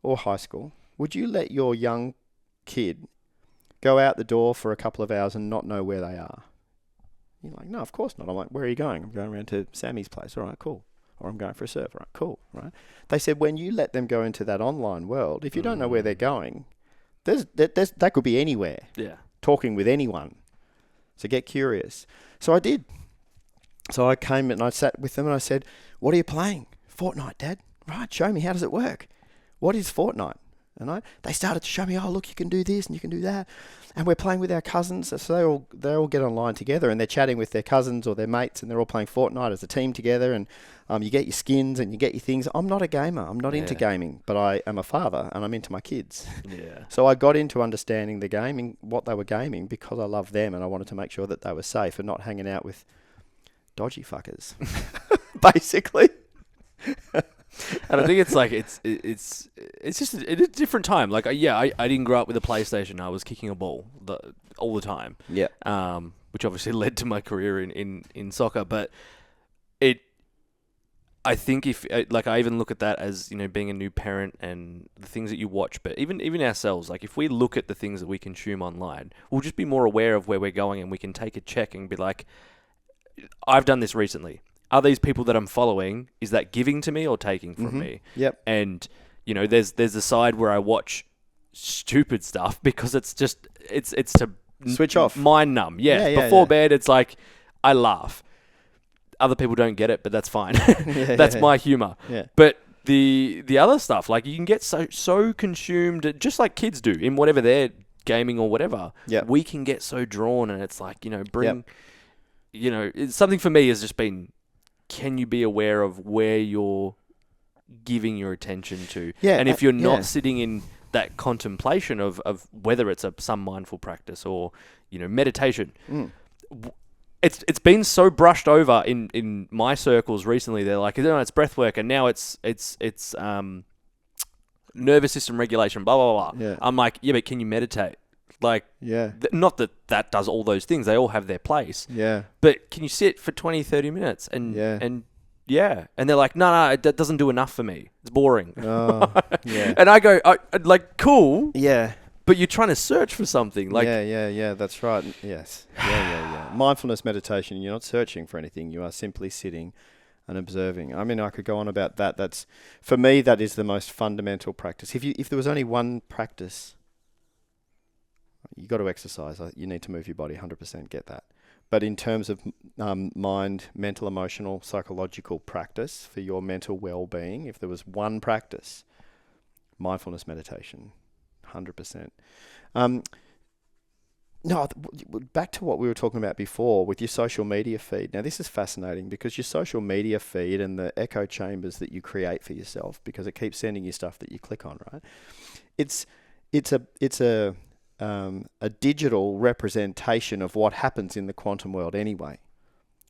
or high school, would you let your young kid go out the door for a couple of hours and not know where they are? You're like, no, of course not. I'm like, where are you going? I'm going around to Sammy's place. All right, cool. Or I'm going for a surf. All right, cool. Right? They said when you let them go into that online world, if you don't know where they're going, that could be anywhere. Yeah. Talking with anyone. So get curious. So I did. So I came and I sat with them and I said, what are you playing? Fortnite, Dad. Right, show me. How does it work? What is Fortnite? And they started to show me, oh, look, you can do this and you can do that. And we're playing with our cousins. So they all get online together and they're chatting with their cousins or their mates, and they're all playing Fortnite as a team together. And you get your skins and you get your things. I'm not a gamer. I'm not into gaming, but I am a father and I'm into my kids. Yeah. So I got into understanding the gaming, what they were gaming, because I love them and I wanted to make sure that they were safe and not hanging out with dodgy fuckers, basically. And I think it's like it's just a different time. Like I didn't grow up with a PlayStation. I was kicking a ball all the time. Yeah. Which obviously led to my career in soccer. But I think if like I even look at that as being a new parent and the things that you watch. But even ourselves, like if we look at the things that we consume online, we'll just be more aware of where we're going, and we can take a check and be like, I've done this recently. Are these people that I'm following, is that giving to me or taking from me? Yep. And, there's a side where I watch stupid stuff because it's to Switch off. Mind numb. Before bed, it's like, I laugh. Other people don't get it, but that's fine. That's my humor. Yeah. But the other stuff, like you can get so consumed, just like kids do in whatever they're gaming or whatever. Yep. We can get so drawn, and it's like, it's something for me has just been, can you be aware of where you're giving your attention to? Yeah, and if you're not sitting in that contemplation of whether it's some mindful practice or, meditation, it's been so brushed over in my circles recently. They're like, it's breath work, and now it's nervous system regulation, blah, blah, blah. Yeah. I'm like, but can you meditate? Like, not that does all those things. They all have their place. Yeah. But can you sit for 20, 30 minutes? And they're like, no, that doesn't do enough for me. It's boring. Oh, yeah. And I go, like, cool. Yeah. But you're trying to search for something. Like, yeah. That's right. Yes. Yeah. Mindfulness meditation, you're not searching for anything. You are simply sitting and observing. I mean, I could go on about that. That's, for me, that is the most fundamental practice. If there was only one practice, you got to exercise. You need to move your body. 100% get that. But in terms of mind, mental, emotional, psychological practice for your mental well-being, if there was one practice, mindfulness meditation, 100%. Back to what we were talking about before with your social media feed. Now, this is fascinating because your social media feed and the echo chambers that you create for yourself, because it keeps sending you stuff that you click on, right? It's a digital representation of what happens in the quantum world anyway,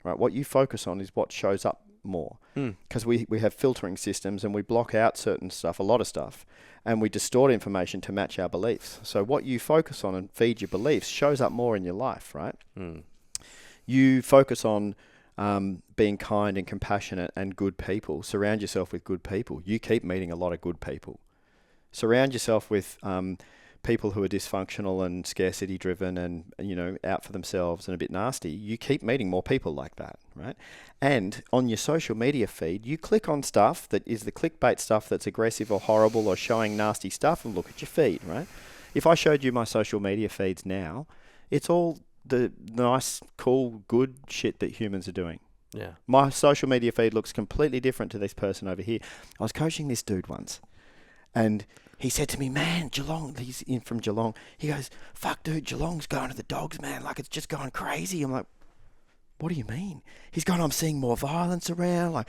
right? What you focus on is what shows up more, because we have filtering systems and we block out certain stuff, a lot of stuff, and we distort information to match our beliefs. So what you focus on and feed your beliefs shows up more in your life, right? You focus on being kind and compassionate and good people. Surround yourself with good people. You keep meeting a lot of good people. Surround yourself with people who are dysfunctional and scarcity driven and, out for themselves and a bit nasty. You keep meeting more people like that, right? And on your social media feed, you click on stuff that is the clickbait stuff that's aggressive or horrible or showing nasty stuff, and look at your feed, right? If I showed you my social media feeds now, it's all the nice, cool, good shit that humans are doing. Yeah. My social media feed looks completely different to this person over here. I was coaching this dude once, and he said to me, man, Geelong, he's in from Geelong. He goes, fuck, dude, Geelong's going to the dogs, man. Like, it's just going crazy. I'm like, what do you mean? He's going, I'm seeing more violence around. Like,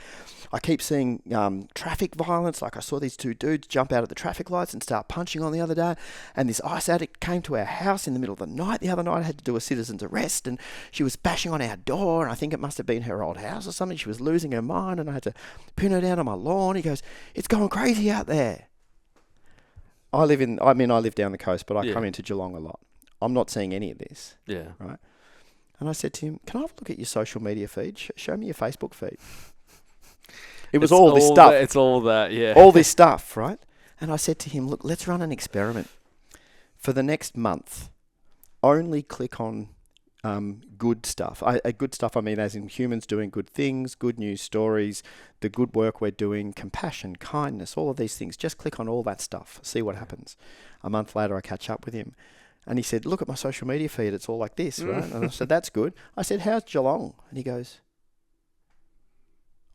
I keep seeing traffic violence. Like, I saw these two dudes jump out of the traffic lights and start punching on the other day. And this ice addict came to our house in the middle of the night. The other night I had to do a citizen's arrest, and she was bashing on our door. And I think it must have been her old house or something. She was losing her mind, and I had to pin her down on my lawn. He goes, it's going crazy out there. I live down the coast, but I come into Geelong a lot. I'm not seeing any of this. Yeah. Right. And I said to him, can I have a look at your social media feed? Show me your Facebook feed. It was all this stuff. It's all that, yeah. All this stuff, right? And I said to him, look, let's run an experiment. For the next month, only click on good stuff. Good stuff, I mean, as in humans doing good things, good news stories, the good work we're doing, compassion, kindness, all of these things. Just click on all that stuff. See what happens. A month later, I catch up with him. And he said, look at my social media feed. It's all like this, right? And I said, that's good. I said, how's Geelong? And he goes,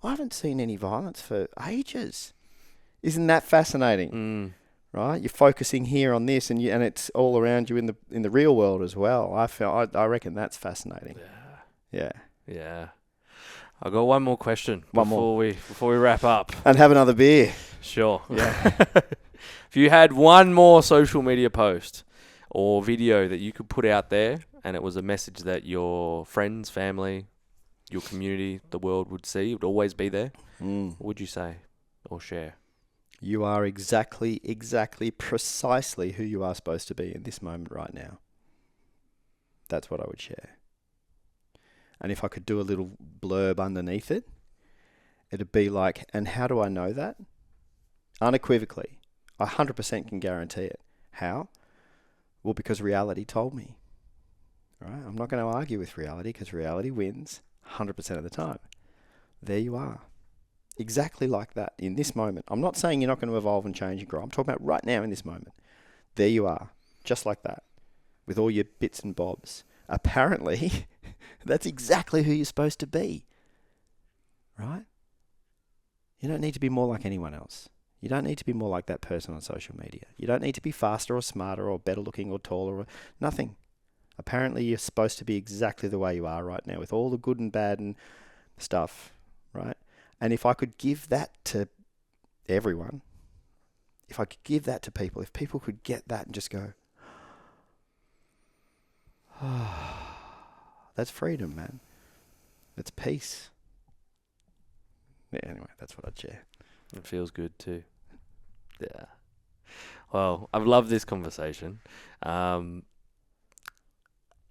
I haven't seen any violence for ages. Isn't that fascinating? Right? You're focusing here on this, and it's all around you in the real world as well. I reckon that's fascinating. Yeah. I've got one more question before we wrap up. And have another beer. Sure. Yeah. If you had one more social media post or video that you could put out there, and it was a message that your friends, family, your community, the world would see, it would always be there, what would you say? or share? You are exactly, precisely who you are supposed to be in this moment right now. That's what I would share. And if I could do a little blurb underneath it, it'd be like, and how do I know that? Unequivocally, I 100% can guarantee it. How? Well, because reality told me. Right? I'm not going to argue with reality because reality wins 100% of the time. There you are. Exactly like that in this moment. I'm not saying you're not going to evolve and change and grow. I'm talking about right now in this moment. There you are, just like that, with all your bits and bobs. Apparently, that's exactly who you're supposed to be. Right? You don't need to be more like anyone else. You don't need to be more like that person on social media. You don't need to be faster or smarter or better looking or taller or nothing. Apparently, you're supposed to be exactly the way you are right now with all the good and bad and stuff, right? And if I could give that to everyone, if I could give that to people, if people could get that and just go, that's freedom, man. That's peace. Yeah, anyway, that's what I'd share. It feels good too. Yeah. Well, I've loved this conversation.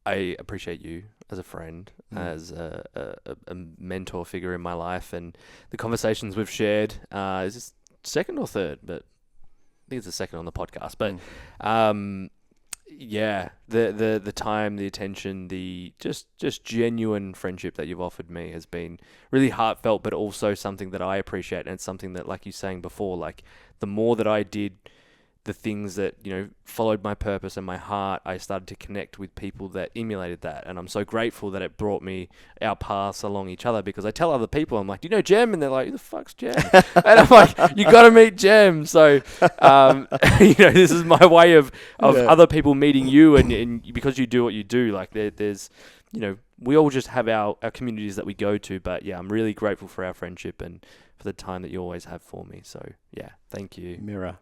I appreciate you as a friend, as a mentor figure in my life, and the conversations we've shared. Is this second or third? But I think it's the second on the podcast. But yeah, the time, the attention, the just genuine friendship that you've offered me has been really heartfelt, but also something that I appreciate, and it's something that, like you were saying before, like the more that I did the things that, you know, followed my purpose and my heart, I started to connect with people that emulated that. And I'm so grateful that it brought me our paths along each other, because I tell other people, I'm like, do you know Jem? And they're like, who the fuck's Jem? And I'm like, you got to meet Jem. So, you know, this is my way of other people meeting you, and because you do what you do, like there's, you know, we all just have our communities that we go to. But yeah, I'm really grateful for our friendship and for the time that you always have for me. So yeah, thank you. Mirror.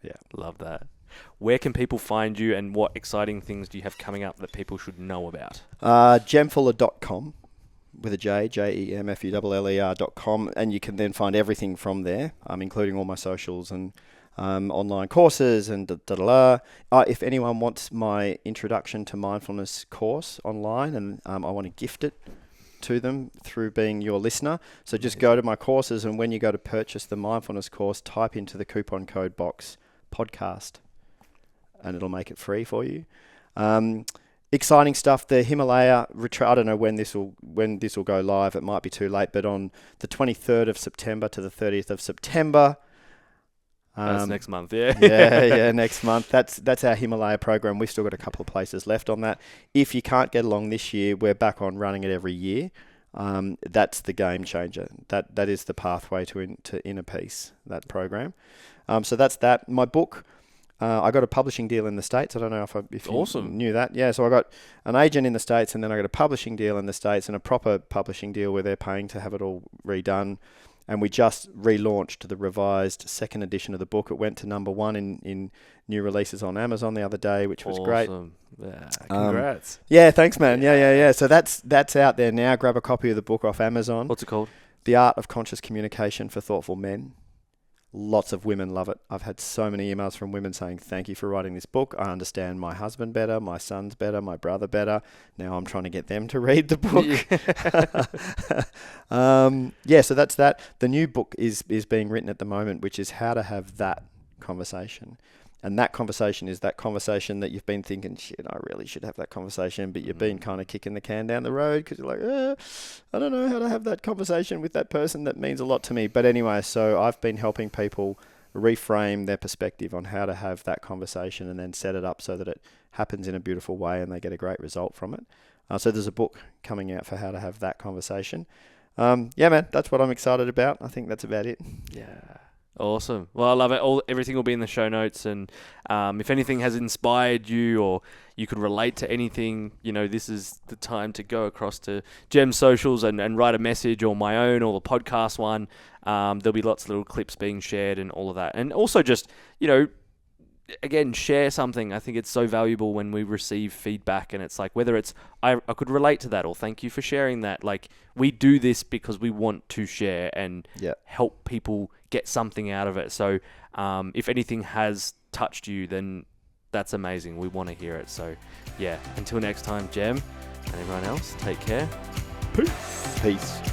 Yeah, love that. Where can people find you, and what exciting things do you have coming up that people should know about? Jemfuller.com with a J, JEMFULLER.com, and you can then find everything from there, including all my socials and online courses and if anyone wants my introduction to mindfulness course online, and I want to gift it to them through being your listener, so just go to my courses, and when you go to purchase the mindfulness course, type into the coupon code box podcast, and it'll make it free for you. Exciting stuff. The Himalaya retreat, I don't know when this will go live. It might be too late, but on the 23rd of September to the 30th of September. That's next month, yeah. yeah, next month. That's our Himalaya program. We've still got a couple of places left on that. If you can't get along this year, we're back on running it every year. That's the game changer. That is the pathway to inner peace, that program. So that's that. My book, I got a publishing deal in the States. I don't know if you knew that. Yeah, so I got an agent in the States, and then I got a publishing deal in the States, and a proper publishing deal where they're paying to have it all redone. And we just relaunched the revised second edition of the book. It went to number 1 in new releases on Amazon the other day, which was great. Yeah, congrats. Yeah, thanks, man. Yeah. So that's out there now. Grab a copy of the book off Amazon. What's it called? The Art of Conscious Communication for Thoughtful Men. Lots of women love it. I've had so many emails from women saying, thank you for writing this book. I understand my husband better, my sons better, my brother better. Now I'm trying to get them to read the book. So that's that. The new book is being written at the moment, which is how to have that conversation. And that conversation is that conversation that you've been thinking, shit, I really should have that conversation, but you've been kind of kicking the can down the road because you're like, I don't know how to have that conversation with that person that means a lot to me. But anyway, so I've been helping people reframe their perspective on how to have that conversation and then set it up so that it happens in a beautiful way and they get a great result from it. So there's a book coming out for how to have that conversation. Man, that's what I'm excited about. I think that's about it. Yeah. Awesome. Well, I love it. Everything will be in the show notes, and if anything has inspired you or you could relate to anything, you know, this is the time to go across to Gem's socials and write a message, or my own, or the podcast one. There'll be lots of little clips being shared and all of that. And also just, you know, again, share something. I think it's so valuable when we receive feedback, and it's like, whether it's, I could relate to that, or thank you for sharing that. Like, we do this because we want to share and help people get something out of it. So if anything has touched you, then that's amazing. We want to hear it. So yeah, until next time, Jem and everyone else, take care. Peace.